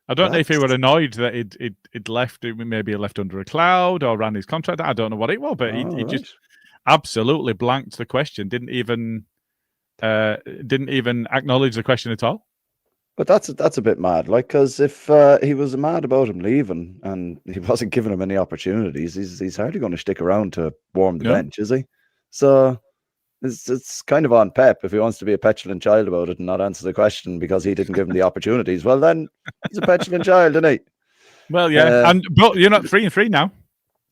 I don't know if he were annoyed that he'd left. Maybe he left under a cloud or ran his contract. I don't know what it was, but he just absolutely blanked the question. Didn't even didn't even acknowledge the question at all. But that's a bit mad, like, because if he was mad about him leaving and he wasn't giving him any opportunities, he's hardly going to stick around to warm the bench, is he? So it's kind of on Pep if he wants to be a petulant child about it and not answer the question because he didn't give him the opportunities. Well, then he's a petulant child, isn't he? Well, yeah, but you're not 3-3 now.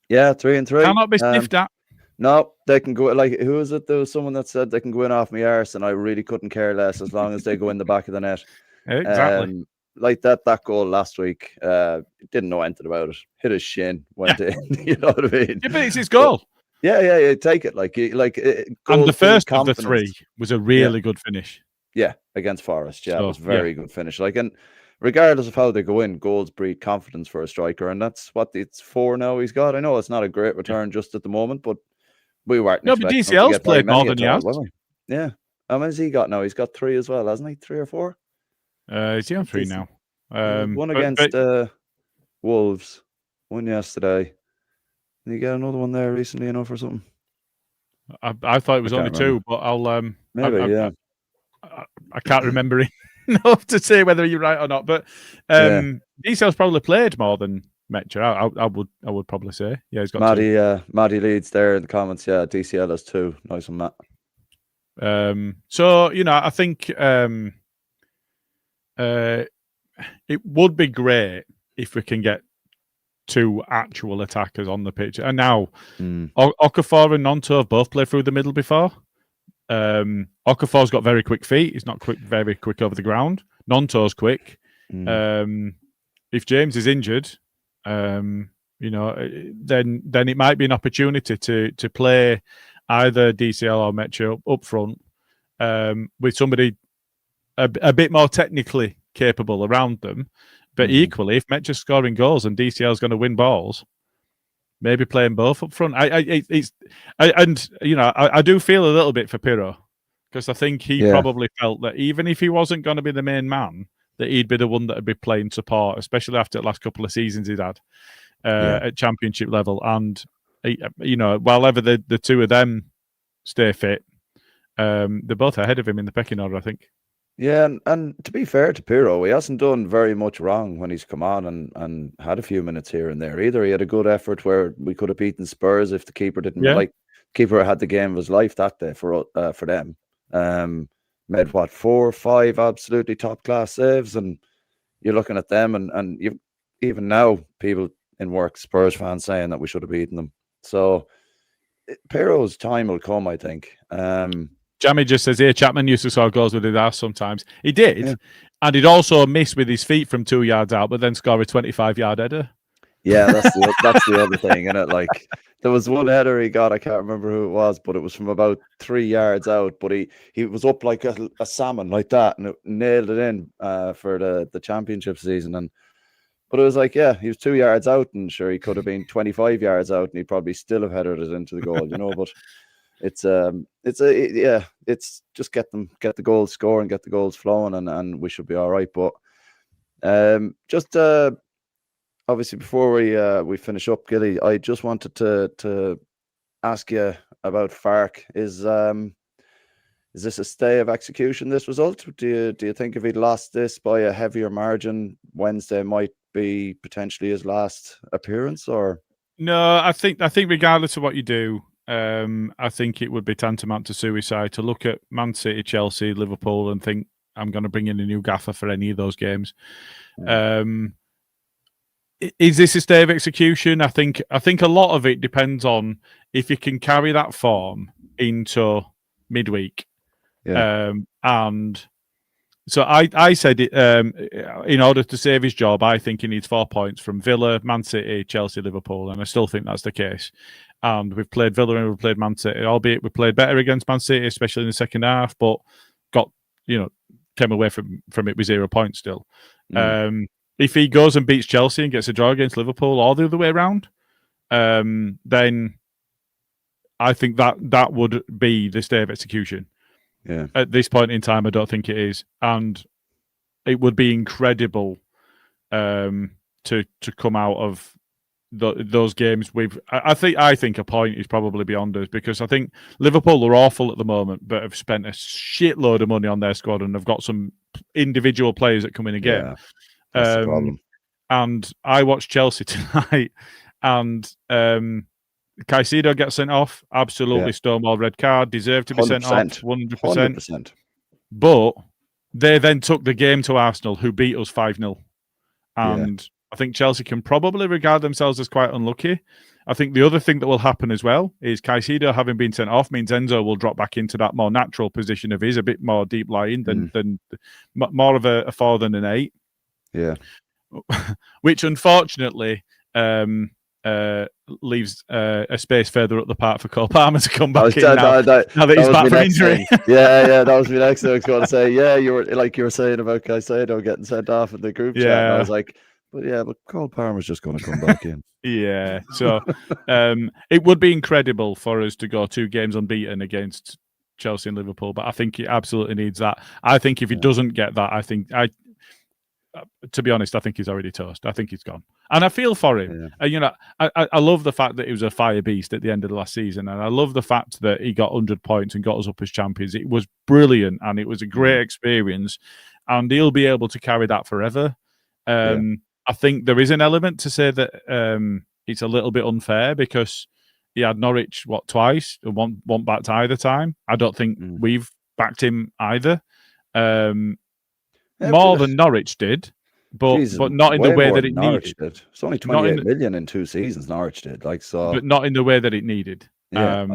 Yeah, 3-3. Cannot be sniffed at. No, they can go, like, who is it? There was someone that said they can go in off my arse, and I really couldn't care less as long as they go in the back of the net. Exactly. Like that goal last week, didn't know anything about it. Hit his shin, went in. You know what I mean? Yeah, but it's his goal. Yeah. Take it. And the first of the three was a really good finish. Yeah, against Forest. Yeah, it was very good finish. Like, and regardless of how they go in, goals breed confidence for a striker, and that's what it's 4 now. He's got. I know it's not a great return just at the moment, but we weren't. No, but DCL's played more than he has. Yeah. How many has he got now? He's got 3 as well, hasn't he? 3 or 4? Is he on 3 now? One against Wolves, one yesterday. Did you get another one there recently enough or something? I thought it was only 2, but I'll maybe I can't remember enough to say whether you're right or not. But DCL's probably played more than Metcher. I would probably say. Yeah, he's got Maddie Leeds there in the comments. Yeah, DCL has 2. Nice one, Matt. So I think it would be great if we can get 2 actual attackers on the pitch. And now Okafor and Nonto have both played through the middle before. Okafor's got very quick feet. He's not very quick over the ground. Nonto's quick. If James is injured, then it might be an opportunity to play either DCL or Metro up front with somebody a bit more technically capable around them. But equally, if Metcho's scoring goals and DCL's going to win balls, maybe playing both up front. I do feel a little bit for Pirro because I think he probably felt that even if he wasn't going to be the main man, that he'd be the one that would be playing support, especially after the last couple of seasons he'd had at championship level. And while ever the 2 of them stay fit, they're both ahead of him in the pecking order, I think. Yeah, and to be fair to Pirro, he hasn't done very much wrong when he's come on and had a few minutes here and there either. He had a good effort where we could have beaten Spurs if the keeper didn't keeper had the game of his life that day for them. Made 4 or 5 absolutely top class saves, and you're looking at them and you even now people in work, Spurs fans, saying that we should have beaten them. So Pirro's time will come, I think. Jamie just says here, Chapman used to score goals with his ass sometimes. He did, and he'd also miss with his feet from 2 yards out, but then score a 25-yard header. Yeah, that's the other thing, isn't it? Like, there was one header he got, I can't remember who it was, but it was from about 3 yards out, but he was up like a salmon like that, and it nailed it in for the championship season. But it was like, he was 2 yards out, and sure, he could have been 25 yards out, and he'd probably still have headed it into the goal, but it's just get the goals scoring, get the goals flowing, and we should be all right. But obviously before we finish up, Gilly, I just wanted to ask you about Fark. Is this a stay of execution, this result? Do you think if he'd lost this by a heavier margin, Wednesday might be potentially his last appearance? Or no, I think regardless of what you do, I think it would be tantamount to suicide to look at Man City, Chelsea, Liverpool and think I'm going to bring in a new gaffer for any of those games. Is this a stay of execution? I think a lot of it depends on if you can carry that form into midweek. And so I said it, in order to save his job, I think he needs 4 points from Villa, Man City, Chelsea, Liverpool, and I still think that's the case. And we've played Villa and we've played Man City, albeit we played better against Man City, especially in the second half, but came away from it with 0 points still. If he goes and beats Chelsea and gets a draw against Liverpool or the other way around, then I think that would be the stay of execution. Yeah. At this point in time, I don't think it is. And it would be incredible to come out of those games. I think a point is probably beyond us, because I think Liverpool are awful at the moment, but have spent a shitload of money on their squad and have got some individual players that come in again. Yeah, that's the problem. And I watched Chelsea tonight, and Caicedo gets sent off. Absolutely stonewall red card, deserved to be sent off. 100%. But they then took the game to Arsenal, who beat us 5-0. And I think Chelsea can probably regard themselves as quite unlucky. I think the other thing that will happen as well is Caicedo having been sent off means Enzo will drop back into that more natural position of his, a bit more deep lying than more of a 4 than an 8. Yeah. Which unfortunately leaves a space further up the park for Cole Palmer to come back in now that he's back from injury. That was my next thing I was going to say. Yeah, you were saying about Caicedo getting sent off in the group chat. And I was like, but Cole Palmer's just going to come back in. Yeah, so it would be incredible for us to go 2 games unbeaten against Chelsea and Liverpool, but I think he absolutely needs that. I think if he doesn't get that, to be honest, I think he's already toast. I think he's gone. And I feel for him. Yeah. I love the fact that he was a fire beast at the end of the last season. And I love the fact that he got 100 points and got us up as champions. It was brilliant and it was a great experience. And he'll be able to carry that forever. I think there is an element to say that it's a little bit unfair because he had Norwich, twice? One backed either time. I don't think we've backed him either. More than Norwich did, but not in the way that it needed. It's only 28 million in 2 seasons. Norwich did, but not in the way that it needed. Yeah.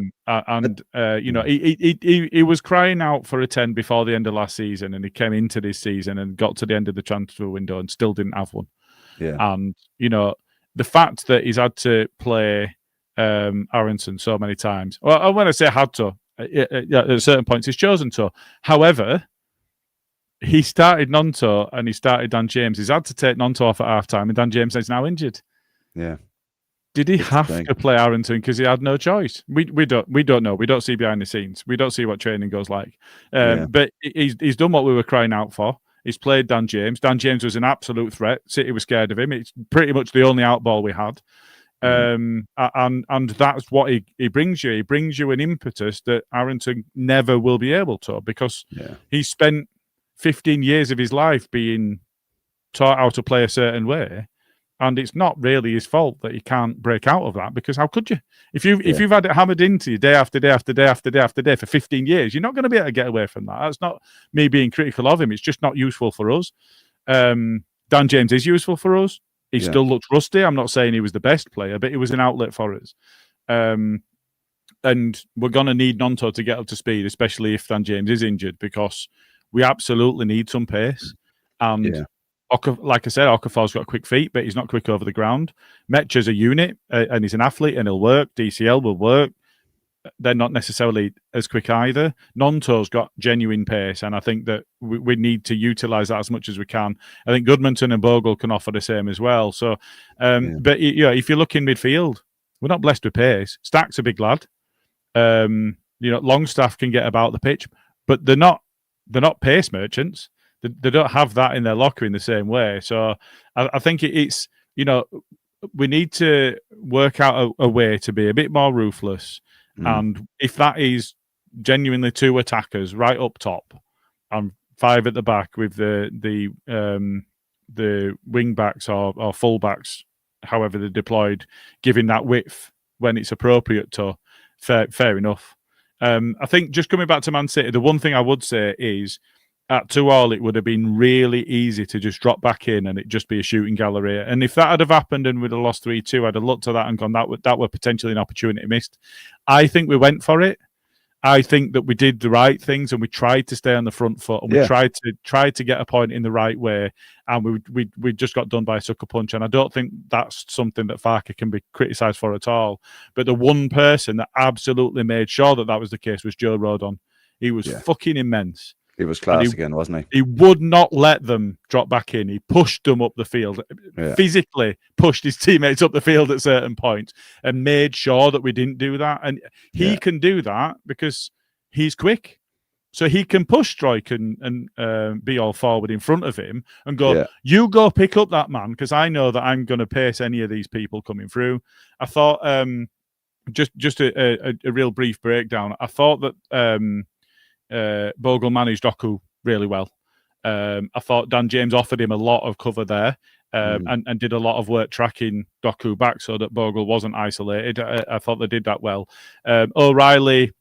He was crying out for a 10 before the end of last season, and he came into this season and got to the end of the transfer window and still didn't have one. Yeah, and the fact that he's had to play Aronson so many times. Well, when I say had to, at certain points he's chosen to. However, he started Nonto and he started Dan James. He's had to take Nonto off at half-time, and Dan James is now injured. Yeah. Did he have to play Aronson because he had no choice? We don't know. We don't see behind the scenes. We don't see what training goes like. But he's done what we were crying out for. He's played Dan James. Dan James was an absolute threat. City was scared of him. It's pretty much the only out ball we had. And that's what he brings you. He brings you an impetus that Aronson never will be able to, because he spent 15 years of his life being taught how to play a certain way, and it's not really his fault that he can't break out of that, because how could you? If you've had it hammered into you day after day after day after day after day for 15 years, you're not going to be able to get away from that. That's not me being critical of him. It's just not useful for us. Dan James is useful for us. He still looks rusty. I'm not saying he was the best player, but he was an outlet for us. And we're going to need Nonto to get up to speed, especially if Dan James is injured, because we absolutely need some pace. And like I said, Okafor's got quick feet, but he's not quick over the ground. Metcha's a unit, and he's an athlete, and he'll work. DCL will work. They're not necessarily as quick either. Nonto's got genuine pace, and I think that we need to utilise that as much as we can. I think Goodmanton and Bogle can offer the same as well. So, but if you look in midfield, we're not blessed with pace. Stack's a big lad. Longstaff can get about the pitch, but they're not pace merchants. They don't have that in their locker in the same way. So I think it's we need to work out a way to be a bit more ruthless. And if that is genuinely 2 attackers right up top and 5 at the back with the wing backs or full backs, however they're deployed, giving that width when it's appropriate to, fair enough. I think just coming back to Man City, the one thing I would say is at 2-2, it would have been really easy to just drop back in and it just be a shooting gallery. And if that had have happened and we'd have lost 3-2, I'd have looked at that and gone, that were potentially an opportunity missed. I think we went for it. I think that we did the right things and we tried to stay on the front foot and we tried to get a point in the right way, and we just got done by a sucker punch. And I don't think that's something that Farke can be criticised for at all. But the one person that absolutely made sure that was the case was Joe Rodon. He was fucking immense. He was class again, wasn't he? He would not let them drop back in. He pushed them up the field, physically pushed his teammates up the field at certain points and made sure that we didn't do that. And he can do that because he's quick. So he can push Strike and be all forward in front of him and go, Yeah. you go pick up that man, because I know that I'm going to pace any of these people coming through. I thought, just a real brief breakdown, I thought that Bogle managed Doku really well. I thought Dan James offered him a lot of cover there. And did a lot of work tracking Doku back so that Bogle wasn't isolated. I thought they did that well. O'Reilly,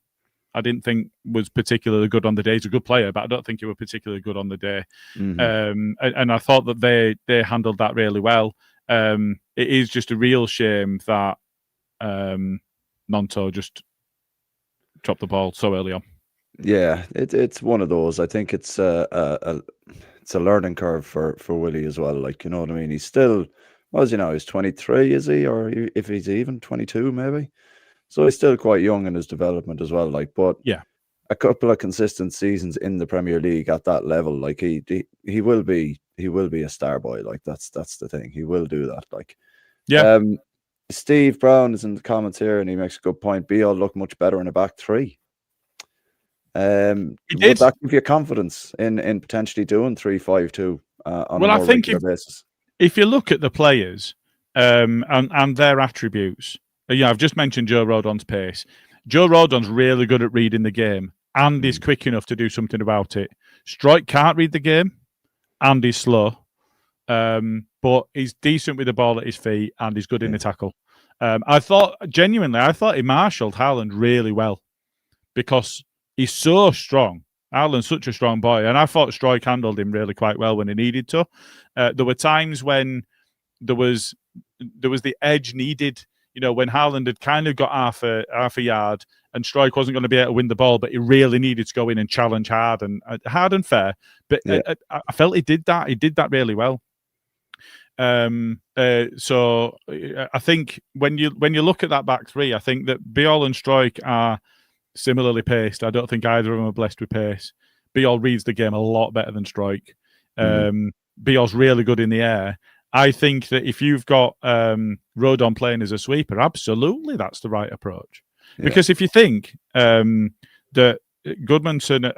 I didn't think was particularly good on the day. He's a good player, but I don't think he was particularly good on the day. And I thought that they handled that really well. It is just a real shame that Nonto just dropped the ball so early on. Yeah, it's one of those. I think it's a learning curve for Willie as well. Like, you know what I mean? He's still, he's 23, is he? Or if he's even 22, maybe. So he's still quite young in his development as well. Like, but yeah, a couple of consistent seasons in the Premier League at that level, like he will be a star boy. Like that's the thing. He will do that. Like, yeah. Steve Brown is in the comments here, and he makes a good point. Beale look much better in a back three. Would that give you confidence in potentially doing 3-5-2 on a more regular basis? If you look at the players and their attributes, I've just mentioned Joe Rodon's pace. Joe Rodon's really good at reading the game and is quick enough to do something about it. Strike can't read the game and he's slow, but he's decent with the ball at his feet and he's good in the tackle. I thought he marshaled Haaland really well because he's so strong. Haaland's such a strong boy, and I thought Strike handled him really quite well when he needed to. There were times when there was the edge needed. When Haaland had kind of got half a yard and Strike wasn't going to be able to win the ball, but he really needed to go in and challenge hard and fair. But I felt he did that. He did that really well. So I think when you look at that back three, I think that Beale and Strike are similarly paced. I don't think either of them are blessed with pace. Beale reads the game a lot better than Strike. Beale's really good in the air. I think that if you've got Rodon playing as a sweeper, absolutely that's the right approach. Yeah. Because if you think that Goodmanson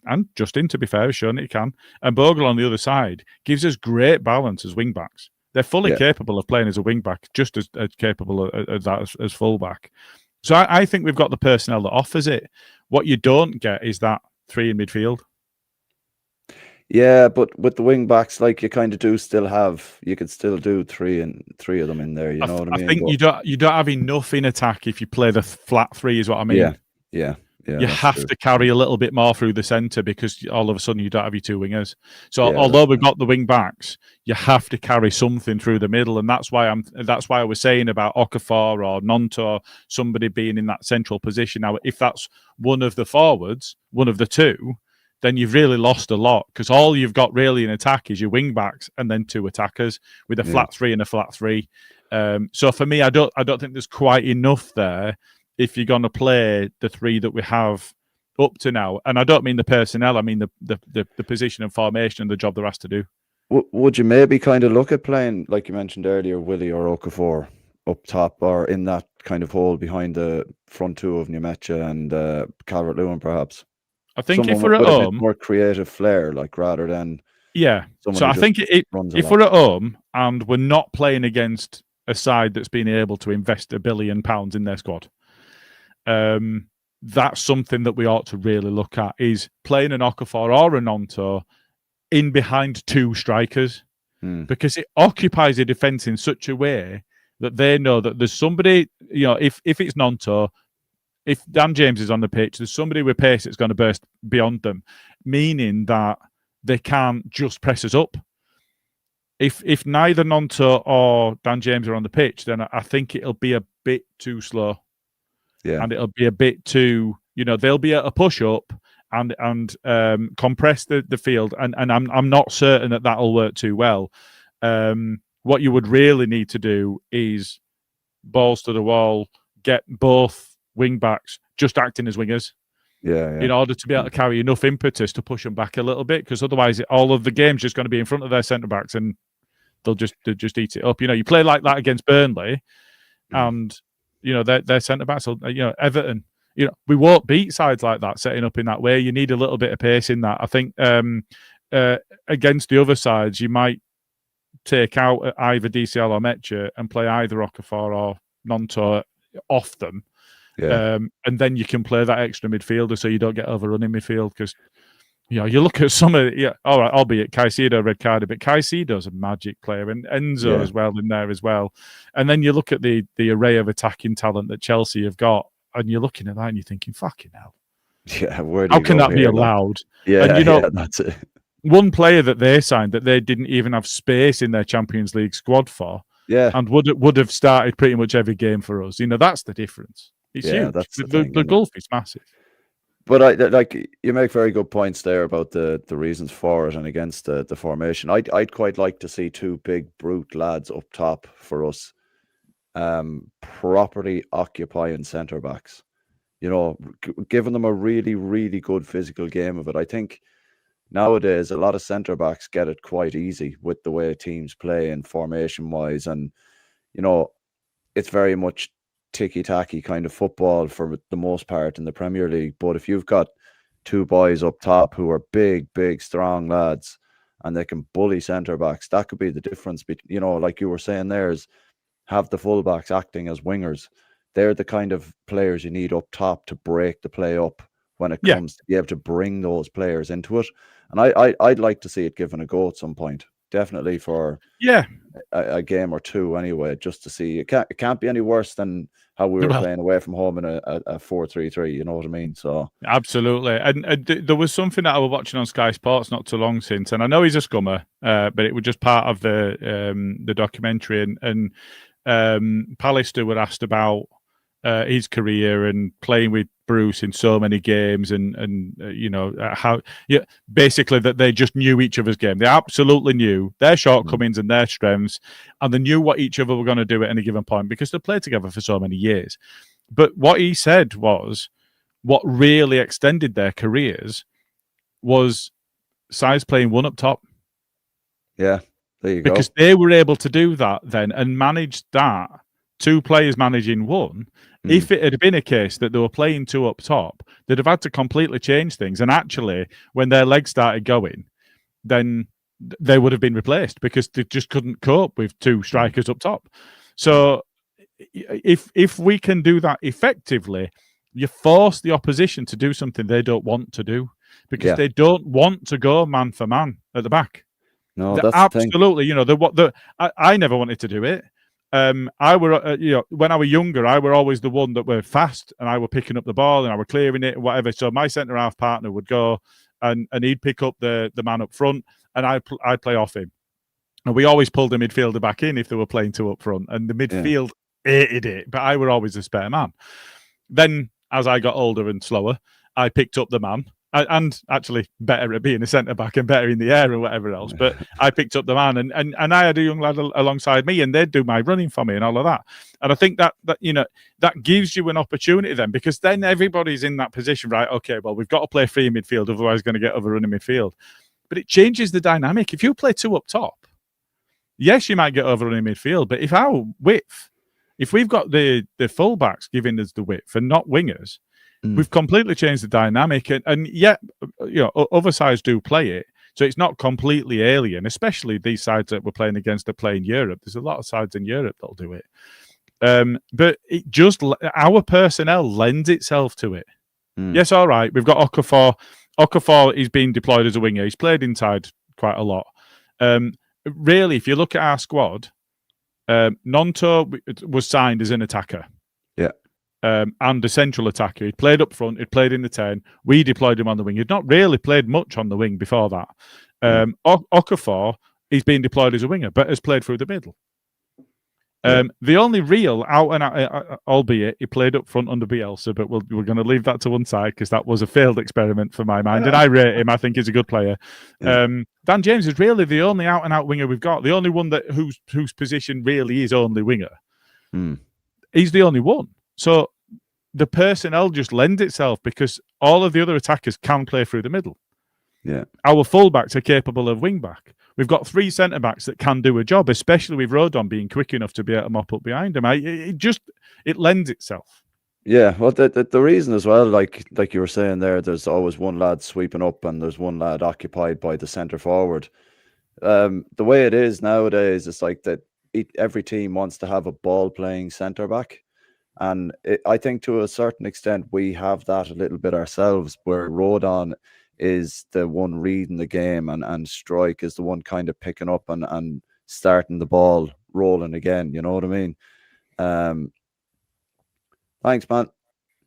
and Justin, to be fair, has shown that he can, and Bogle on the other side gives us great balance as wing backs. They're fully capable of playing as a wing back, just as capable of that as full back. So I think we've got the personnel that offers it. What you don't get is that three in midfield. Yeah, but with the wing backs, like you kind of do still have, you could still do three of them in there. You know what I mean? I think you don't have enough in attack if you play the flat three, is what I mean. Yeah. You have to carry a little bit more through the centre because all of a sudden you don't have your two wingers. So although we've got the wing backs, you have to carry something through the middle, and that's why I was saying about Okafor or Nonto, somebody being in that central position. Now, if that's one of the forwards, one of the two, then you've really lost a lot because all you've got really in attack is your wing backs and then two attackers with a flat three and a flat three. So for me, I don't think there's quite enough there if you're going to play the three that we have up to now. And I don't mean the personnel, I mean the position and formation and the job they're asked to do. Would you maybe kind of look at playing, like you mentioned earlier, Willie or Okafor up top or in that kind of hole behind the front two of Nyemecha and Calvert-Lewin perhaps? I think someone if we're at home, more creative flair, like rather than So I think if we're at home and we're not playing against a side that's been able to invest £1 billion in their squad, that's something that we ought to really look at, is playing an Okafor or a Nonto in behind two strikers, because it occupies the defence in such a way that they know that there's somebody, if it's Nonto, if Dan James is on the pitch, there's somebody with pace that's going to burst beyond them, meaning that they can't just press us up. If neither Nonto or Dan James are on the pitch, then I think it'll be a bit too slow. Yeah. And it'll be a bit too, they'll be at a push up and compress the field. And I'm not certain that that'll work too well. What you would really need to do is balls to the wall, get both wing backs just acting as wingers, in order to be able to carry enough impetus to push them back a little bit, because otherwise all of the game's just going to be in front of their centre backs and they'll just eat it up. You play like that against Burnley, and their centre backs, Everton we won't beat sides like that setting up in that way. You need a little bit of pace in that. I think against the other sides, you might take out either DCL or Metcher and play either Okafor or Nonto off them. Yeah. And then you can play that extra midfielder so you don't get overrun in midfield because, you look at some of all right, albeit Caicedo red carded, but Caicedo's a magic player and Enzo as well in there as well. And then you look at the array of attacking talent that Chelsea have got and you're looking at that and you're thinking, fucking hell. Yeah, how can that be allowed? Yeah, and that's it. One player that they signed that they didn't even have space in their Champions League squad for, and would have started pretty much every game for us. That's the difference. It's huge. That's the gulf is massive. But you make very good points there about the reasons for it and against the formation. I'd quite like to see two big brute lads up top for us, properly occupying centre backs. Giving them a really, really good physical game of it. I think nowadays a lot of centre backs get it quite easy with the way teams play and formation wise, and it's very much ticky-tacky kind of football for the most part in the Premier League. But if you've got two boys up top who are big, strong lads and they can bully centre-backs, that could be the difference. Like you were saying there, is have the full-backs acting as wingers. They're the kind of players you need up top to break the play up when it comes to be able to bring those players into it. And I'd like to see it given a go at some point. Definitely for a game or two anyway, just to see. It can't be any worse than how we were playing away from home in a 4-3-3. You know what I mean? So absolutely. And there was something that I was watching on Sky Sports not too long since, and I know he's a scummer, but it was just part of the documentary. And Pallister were asked about his career and playing with Bruce in so many games, and how basically that they just knew each other's game. They absolutely knew their shortcomings and their strengths, and they knew what each other were going to do at any given point because they played together for so many years. But what he said was what really extended their careers was sides playing one up top. Yeah, there you go. Because they were able to do that then and manage that. Two players managing one. If it had been a case that they were playing two up top, they'd have had to completely change things. And actually, when their legs started going, then they would have been replaced because they just couldn't cope with two strikers up top. So if we can do that effectively, you force the opposition to do something they don't want to do because they don't want to go man for man at the back. No, that's absolutely. I never wanted to do it. I were, when I was younger, I were always the one that were fast, and I were picking up the ball and I were clearing it, and whatever. So my centre half partner would go, and he'd pick up the man up front, and I'd play off him. And we always pulled the midfielder back in if they were playing two up front, and the midfield hated it. But I were always the spare man. Then, as I got older and slower, I picked up the man. And actually better at being a centre back and better in the air and whatever else. But I picked up the man, and I had a young lad alongside me, and they'd do my running for me and all of that. And I think that that gives you an opportunity then, because then everybody's in that position, right? Okay, well, we've got to play free in midfield, otherwise we're going to get overrun in midfield. But it changes the dynamic. If you play two up top, yes, you might get overrun in midfield, but if we've got the fullbacks giving us the width and not wingers, we've completely changed the dynamic, and yet, other sides do play it, so it's not completely alien. Especially these sides that we're playing against that play in Europe. There's a lot of sides in Europe that'll do it, but it just our personnel lends itself to it. Yes, all right, we've got Okafor. Okafor is being deployed as a winger. He's played inside quite a lot. Really, if you look at our squad, Nonto was signed as an attacker. And a central attacker. He'd played up front, he'd played in the 10. We deployed him on the wing. He'd not really played much on the wing before that. Okafor, he's been deployed as a winger, but has played through the middle. The only real out and out, albeit he played up front under Bielsa, but we're going to leave that to one side because that was a failed experiment for my mind. And I rate him. I think he's a good player. Dan James is really the only out and out winger we've got. The only one that whose position really is only winger. He's the only one. So the personnel just lends itself because all of the other attackers can play through the middle. Our fullbacks are capable of wing back. We've got three centre backs that can do a job, especially with Rodon being quick enough to be able to mop up behind him. It lends itself. Yeah, well, the reason as well, like you were saying there, there's always one lad sweeping up and there's one lad occupied by the centre forward. The way it is nowadays, it's like that every team wants to have a ball playing centre back. And I think to a certain extent, we have that a little bit ourselves, where Rodon is the one reading the game and Strike is the one kind of picking up and starting the ball rolling again. You know what I mean? Thanks, man.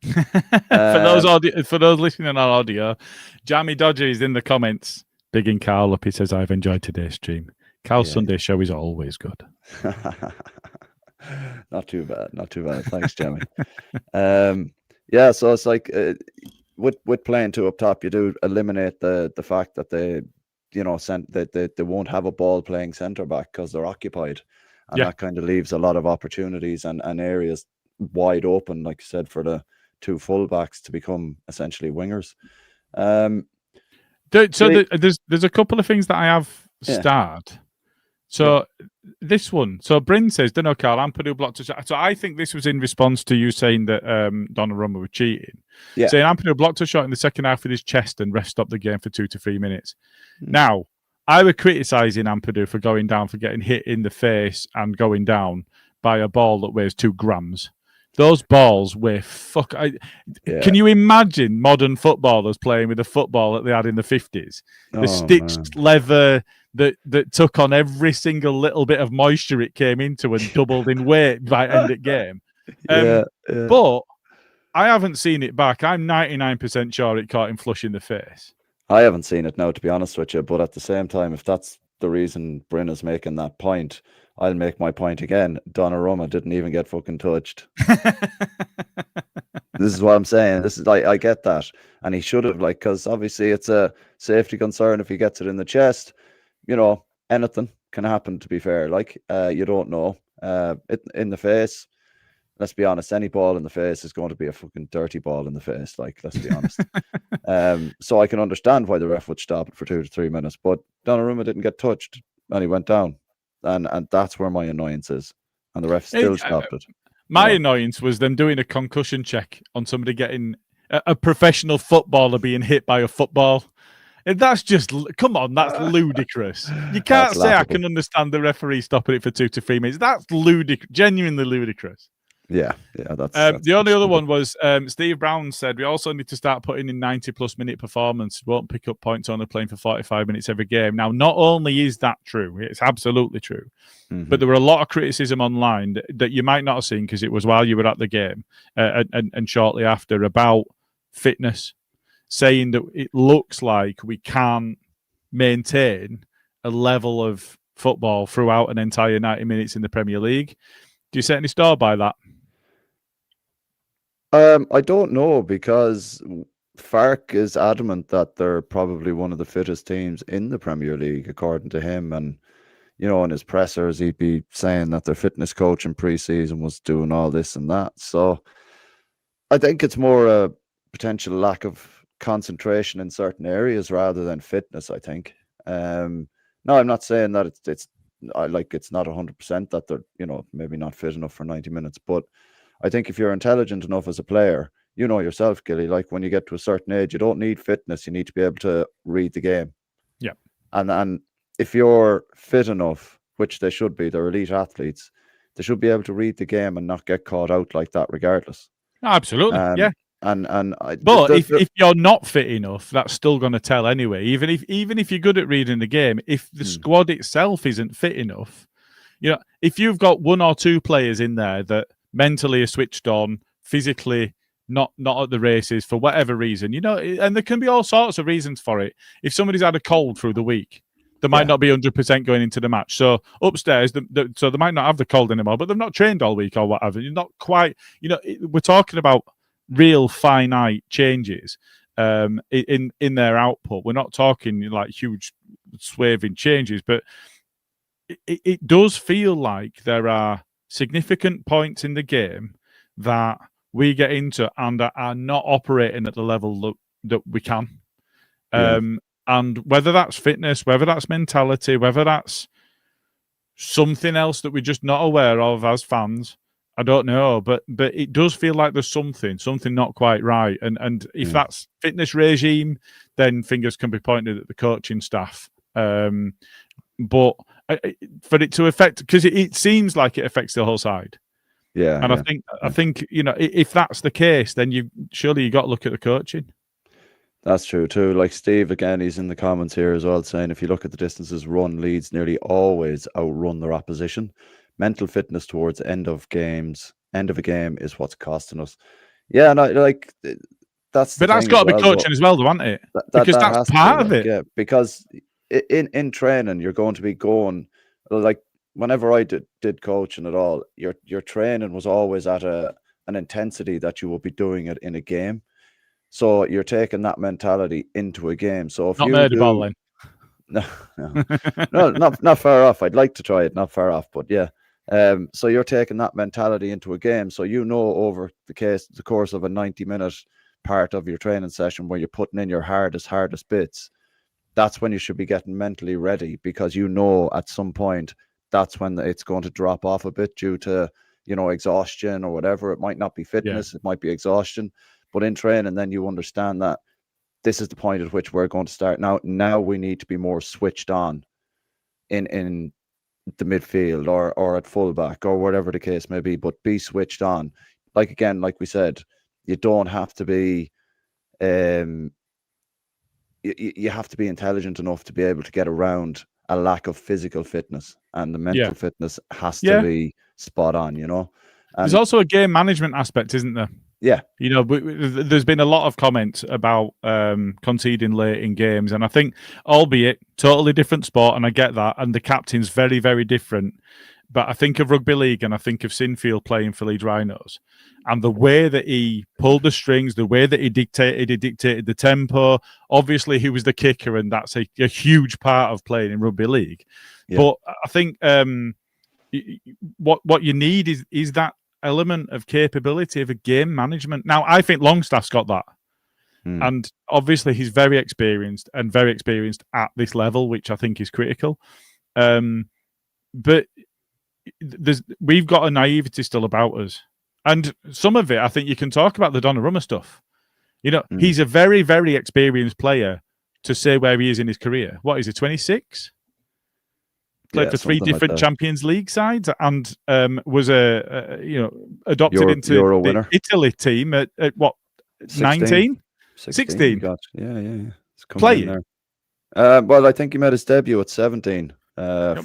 For those listening on audio, Jamie Dodger is in the comments, bigging Karl up. He says, "I've enjoyed today's stream. Karl's Sunday show is always good." Not too bad. Thanks, Jamie. Yeah, so it's like with playing two up top, you do eliminate the fact that they won't have a ball playing centre back because they're occupied, and that kind of leaves a lot of opportunities and areas wide open, like you said, for the two fullbacks to become essentially wingers. There's a couple of things that I have starred. So this one, so Bryn says, "Don't know, Karl, Ampadu blocked a shot." So I think this was in response to you saying that Donnarumma were cheating. Yeah. Saying Ampadu blocked a shot in the second half with his chest and ref stopped the game for 2 to 3 minutes. Now, I were criticising Ampadu for going down, for getting hit in the face and going down by a ball that weighs 2 grams. Those balls weigh Can you imagine modern footballers playing with a football that they had in the 50s? The stitched leather that took on every single little bit of moisture it came into and doubled in weight by end of game. But I haven't seen it back. I'm 99% sure it caught him flush in the face. I haven't seen it now, to be honest with you. But at the same time, if that's the reason Bryn is making that point, I'll make my point again. Donnarumma didn't even get fucking touched. This is what I'm saying. This is I get that, and he should have, because obviously it's a safety concern if he gets it in the chest. Anything can happen. To be fair, you don't know. In the face, let's be honest. Any ball in the face is going to be a fucking dirty ball in the face. Let's be honest. So I can understand why the ref would stop it for 2 to 3 minutes, but Donnarumma didn't get touched, and he went down. And that's where my annoyance is. And the ref still stopped it. My annoyance was them doing a concussion check on somebody getting a professional footballer being hit by a football. And that's just, come on, that's ludicrous. You can't say laughable. I can understand the referee stopping it for 2 to 3 minutes. That's genuinely ludicrous. Yeah, that's the only other one was Steve Brown said we also need to start putting in 90+ minute performance. Won't pick up points only playing for 45 minutes every game. Now, not only is that true, it's absolutely true, but there were a lot of criticism online that you might not have seen because it was while you were at the game and shortly after about fitness, saying that it looks like we can't maintain a level of football throughout an entire 90 minutes in the Premier League. Do you set any store by that? I don't know, because Fark is adamant that they're probably one of the fittest teams in the Premier League, according to him. And, in his pressers, he'd be saying that their fitness coach in pre-season was doing all this and that. So I think it's more a potential lack of concentration in certain areas rather than fitness, I think. No, I'm not saying that it's not 100% that they're, maybe not fit enough for 90 minutes, but I think if you're intelligent enough as a player, yourself, Gilly, when you get to a certain age, you don't need fitness. You need to be able to read the game. Yeah. And if you're fit enough, which they should be, they're elite athletes, they should be able to read the game and not get caught out like that regardless. Absolutely, yeah. But if you're not fit enough, that's still going to tell anyway. Even if you're good at reading the game, if the squad itself isn't fit enough, if you've got 1 or 2 players in there that mentally are switched on, physically not at the races for whatever reason, and there can be all sorts of reasons for it. If somebody's had a cold through the week, they might not be 100% going into the match. So upstairs, so they might not have the cold anymore, but they've not trained all week or whatever. You're not quite, we're talking about real finite changes in their output. We're not talking huge swerving changes, but it does feel like there are significant points in the game that we get into and are not operating at the level that we can. And whether that's fitness, whether that's mentality, whether that's something else that we're just not aware of as fans, I don't know, but it does feel like there's something not quite right. And if that's fitness regime, then fingers can be pointed at the coaching staff. But for it to affect, because it seems like it affects the whole side. Yeah, and I think if that's the case, then you got to look at the coaching. That's true too. Like Steve, again, he's in the comments here as well, saying if you look at the distances run, Leeds nearly always outrun their opposition. Mental fitness towards end of a game is what's costing us. Yeah, and that's. But that's got to be coaching as well, though, hasn't it? Because that's part of it. Yeah, because in training, you're going to be going like whenever I did coaching at all, your training was always at an intensity that you will be doing it in a game. So you're taking that mentality into a game. So if not you murder ball, then. No, not far off. I'd like to try it, not far off, but yeah. So you're taking that mentality into a game. So over the course of a 90-minute part of your training session where you're putting in your hardest bits, that's when you should be getting mentally ready, because at some point that's when it's going to drop off a bit due to exhaustion or whatever. It might not be fitness, it might be exhaustion, but in training then you understand that this is the point at which we're going to start. Now we need to be more switched on in the midfield or at fullback or whatever the case may be, but be switched on. Like we said, you don't have to be you have to be intelligent enough to be able to get around a lack of physical fitness, and the mental fitness has to be spot on, And there's also a game management aspect, isn't there? Yeah. There's been a lot of comments about conceding late in games, and I think, albeit totally different sport, and I get that, and the captain's very, very different, but I think of rugby league and I think of Sinfield playing for Leeds Rhinos, and the way that he pulled the strings, the way that he dictated the tempo. Obviously, he was the kicker, and that's a huge part of playing in rugby league. Yeah. But I think what you need is that element of capability of a game management. Now, I think Longstaff's got that. And obviously he's very experienced at this level, which I think is critical. But we've got a naivety still about us. And some of it, I think you can talk about the Donnarumma stuff. He's a very, very experienced player to say where he is in his career. What is he, 26? Played for 3 different Champions League sides, and was adopted into Euro the winner. Italy team at what, 19? 16. Yeah. Playing. Well, I think he made his debut at 17.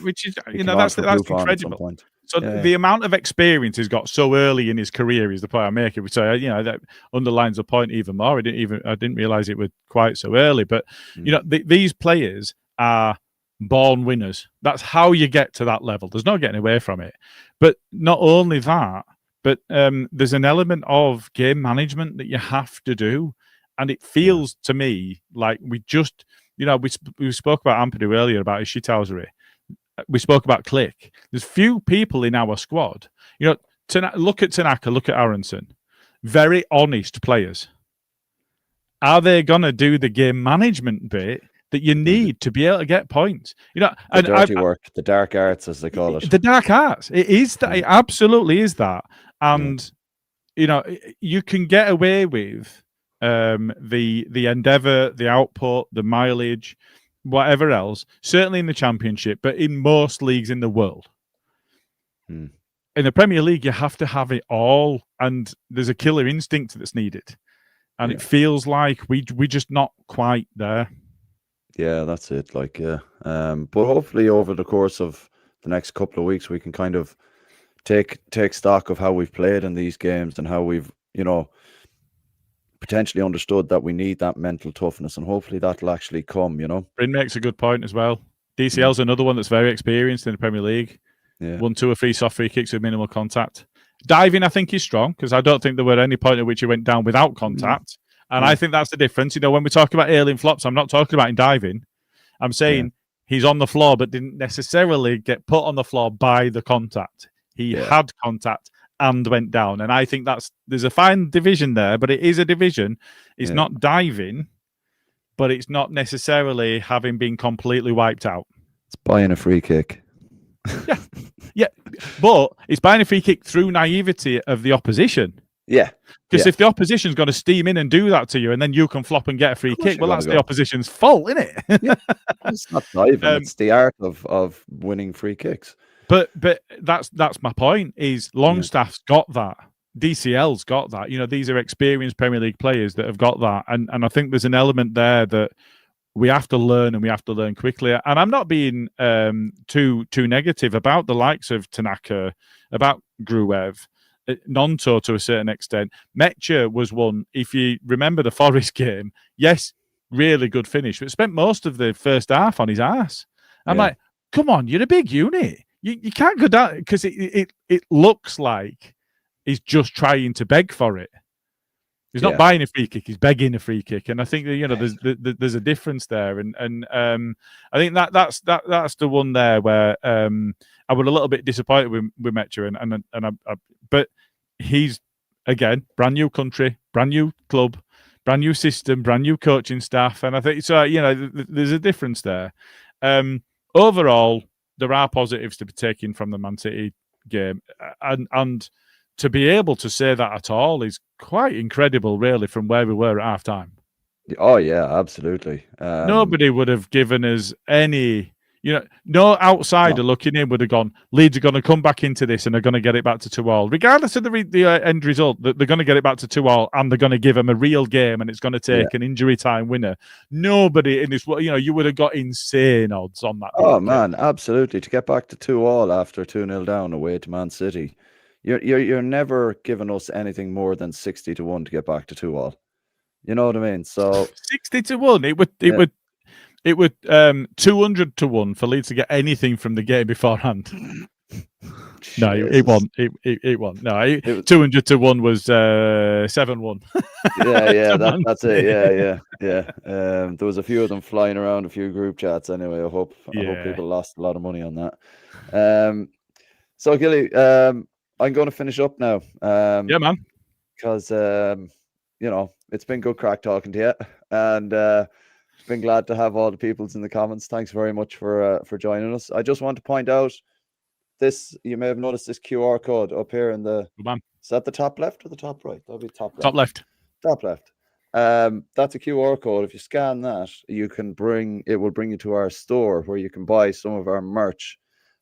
Which is, that's incredible. So the amount of experience he's got so early in his career is the point I'm making. So that underlines the point even more. I didn't realize it was quite so early. But these players are born winners. That's how you get to that level. There's no getting away from it. But not only that, but there's an element of game management that you have to do, and it feels to me like we just, we spoke about Ampadu earlier about his shithousery. We spoke about Click. There's few people in our squad. Look at Tanaka, look at Aronson. Very honest players. Are they going to do the game management bit that you need to be able to get points? The dirty work, the dark arts, as they call it. The dark arts. It is that. It absolutely is that. And you can get away with the endeavour, the output, the mileage, whatever else, certainly in the Championship, but in most leagues in the world. In the Premier League, you have to have it all, and there's a killer instinct that's needed. And it feels like we're just not quite there. Yeah, that's it. But hopefully over the course of the next couple of weeks, we can kind of take stock of how we've played in these games and how we've, potentially understood that we need that mental toughness, and hopefully that'll actually come, Bryn makes a good point as well. DCL's another one that's very experienced in the Premier League. Yeah. 1, 2 or 3 soft free kicks with minimal contact. Diving, I think, is strong, because I don't think there were any point at which he went down without contact. And I think that's the difference. When we talk about alien flops, I'm not talking about him diving. I'm saying he's on the floor, but didn't necessarily get put on the floor by the contact. He had contact and went down. And I think there's a fine division there, but it is a division. It's not diving, but it's not necessarily having been completely wiped out. It's buying a free kick. Yeah. Yeah, but it's buying a free kick through naivety of the opposition. Yeah. Because if the opposition's going to steam in and do that to you, and then you can flop and get a free kick, well, that's the opposition's fault, isn't it? Yeah. It's not diving. It's the art of winning free kicks. But that's my point. Is Longstaff's got that. DCL's got that. These are experienced Premier League players that have got that, and I think there's an element there that we have to learn, and we have to learn quickly. And I'm not being too negative about the likes of Tanaka, about Gruev, Nonto to a certain extent. Mecha was one, if you remember the Forest game, yes, really good finish, but spent most of the first half on his ass. I'm like, come on, you're a big unit. You can't go down, because it looks like he's just trying to beg for it. He's not buying a free kick; he's begging a free kick, and I think that there's a difference there, and I think that's the one there where I was a little bit disappointed with Mecha, but he's again brand new country, brand new club, brand new system, brand new coaching staff, and I think so. There's a difference there. Overall, there are positives to be taken from the Man City game, and to be able to say that at all is quite incredible, really, from where we were at half time. Oh yeah, absolutely. Nobody would have given us any, no outsider looking in would have gone, Leeds are going to come back into this and they're going to get it back to 2-2. Regardless of the end result, they're going to get it back to 2-2, and they're going to give them a real game, and it's going to take an injury time winner. Nobody in this, you would have got insane odds on that. Oh man, absolutely. To get back to 2-2 after 2-0 down away to Man City. You're never giving us anything more than 60-1 to get back to 2-2. You know what I mean? So 60-1. It would 200-1 for Leeds to get anything from the game beforehand. No, it won't. It won't. No, 200-1 was 7-1. Yeah, that's it. Yeah. There was a few of them flying around a few group chats. Anyway, I hope people lost a lot of money on that. So Gilly, I'm going to finish up now. Yeah, man. Because it's been good crack talking to you, and been glad to have all the peoples in the comments. Thanks very much for joining us. I just want to point out this. You may have noticed this QR code up here in the. Is that the top left or the top right? That'll be top left. Top left. Top left. That's a QR code. If you scan that, it will bring you to our store where you can buy some of our merch.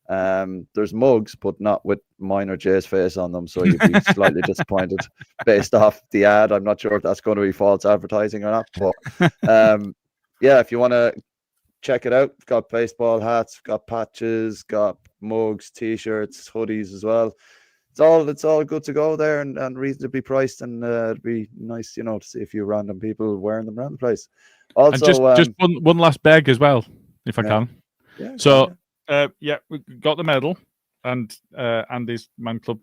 There's mugs, but not with mine or Jay's face on them, so you'd be slightly disappointed based off the ad. I'm not sure if that's going to be false advertising or not, but if you want to check it out, we've got baseball hats, we've got patches, got mugs, t-shirts, hoodies as well. It's all good to go there, and reasonably priced, and it'd be nice, to see a few random people wearing them around the place. Also, and just one last beg as well, if I can. Yeah, so. We got the medal and Andy's Man Club.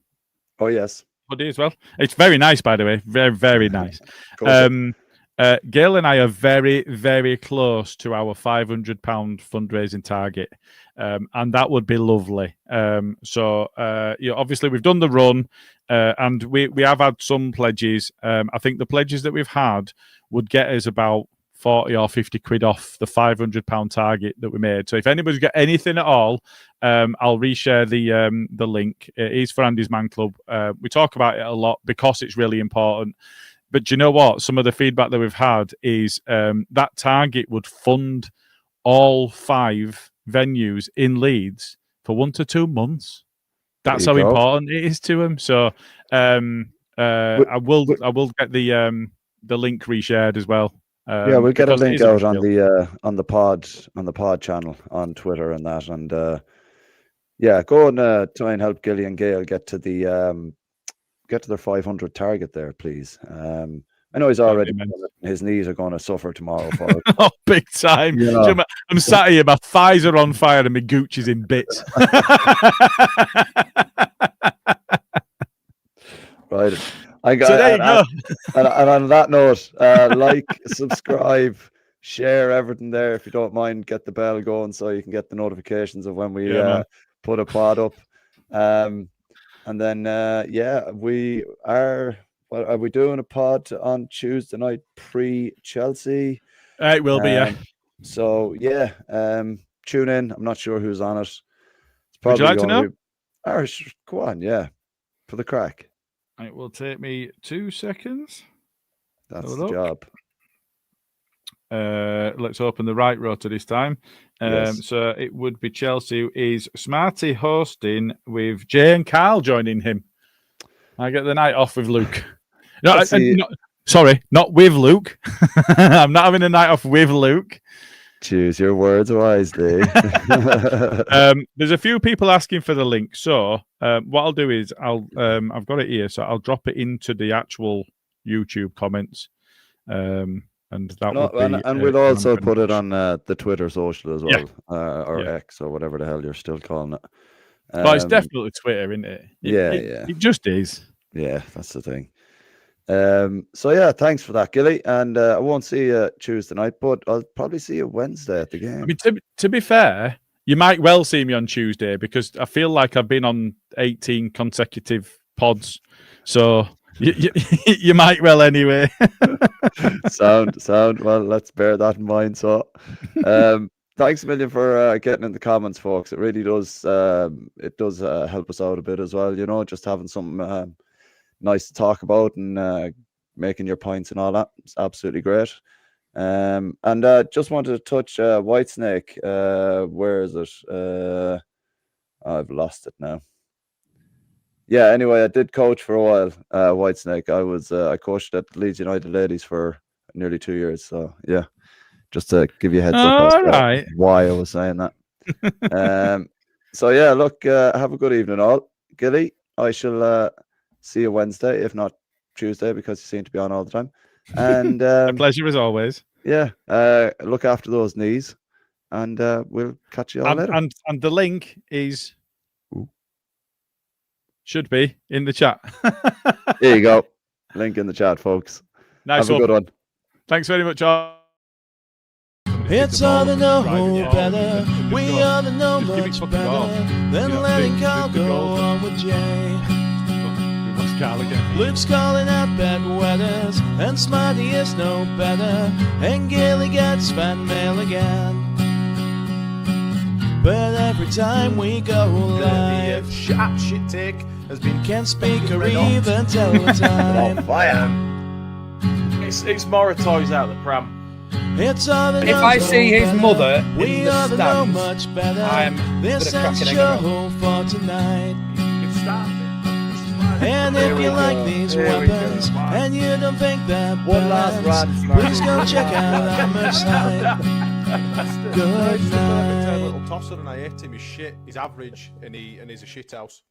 Oh yes, hoodie as well. It's very nice, by the way. Very, very nice. Gail and I are very, very close to our £500 fundraising target, and that would be lovely. Obviously we've done the run, and we have had some pledges. I think the pledges that we've had would get us about 40 or 50 quid off the £500 target that we made. So if anybody's got anything at all, I'll reshare the link. It is for Andy's Man Club. We talk about it a lot because it's really important. But do you know what? Some of the feedback that we've had is that target would fund all 5 venues in Leeds for 1 to 2 months. That's how important it is to them. So I will get the link reshared as well. We'll get a link out on the pod channel on Twitter and that, and go and try and help Gilly and Gail get to their 500 target there, please. I know he's already his knees are going to suffer tomorrow for it. Oh, big time! I'm sat here, my thighs are on fire and my gooch is in bits. Right. So there you go. And on that note, like, subscribe, share everything there if you don't mind. Get the bell going so you can get the notifications of when we put a pod up. And then are we doing a pod on Tuesday night pre-Chelsea? It will be, yeah. So tune in. I'm not sure who's on it. It's probably Would you like to know? Irish, go on, yeah, for the crack. It will take me 2 seconds. That's Have a the look. job. Let's open the right rotor this time. Yes. So it would be Chelsea, who is Smarty hosting with Jay and Karl joining him. I get the night off with Luke. No, sorry, not with Luke. I'm not having a night off with Luke. Choose your words wisely. There's a few people asking for the link. So what I'll do is I've got it here, so I'll drop it into the actual YouTube comments. And that would be, and we'll also put it on the Twitter social as well, or X or whatever the hell you're still calling it. But it's definitely Twitter, isn't it? It just is. Yeah, that's the thing. So yeah, thanks for that, Gilly. And I won't see you Tuesday night, but I'll probably see you Wednesday at the game. I mean, to be fair, you might well see me on Tuesday because I feel like I've been on 18 consecutive pods. So you might well anyway. Sound. Well, let's bear that in mind. So thanks a million for getting in the comments, folks. It really does help us out a bit as well, you know, just having something nice to talk about and making your points and all that. It's absolutely great. And just wanted to touch Whitesnake. Where is it? I've lost it now. Yeah, anyway, I did coach for a while, Whitesnake. I coached at Leeds United Ladies for nearly 2 years. So yeah, just to give you a heads up as to why I was saying that. So yeah, look, have a good evening all. Gilly, I shall see you Wednesday, if not Tuesday, because you seem to be on all the time. And a pleasure as always. Yeah, look after those knees, and we'll catch you all later. And the link should be in the chat. There you go. Link in the chat, folks. Nice Have a good one. Thanks very much, all. It's all the know better. We all the know much better than letting Karl go on with Jay. Karl again. Luke's calling out bad weathers, and Smarty is no better, and Gilly gets fan mail again. But every time we go live, shit take has been can't speak or even tell the time. fire. It's more toys out the pram. It's all the If I see his mother in we the all know stands, much better. I'm this gonna is crack an egg show for tonight. And if you like these weapons and you don't think they're balance, please go check out our website. Good night. Little tosser, and I hate him. He's shit. He's average, and he's a shit house.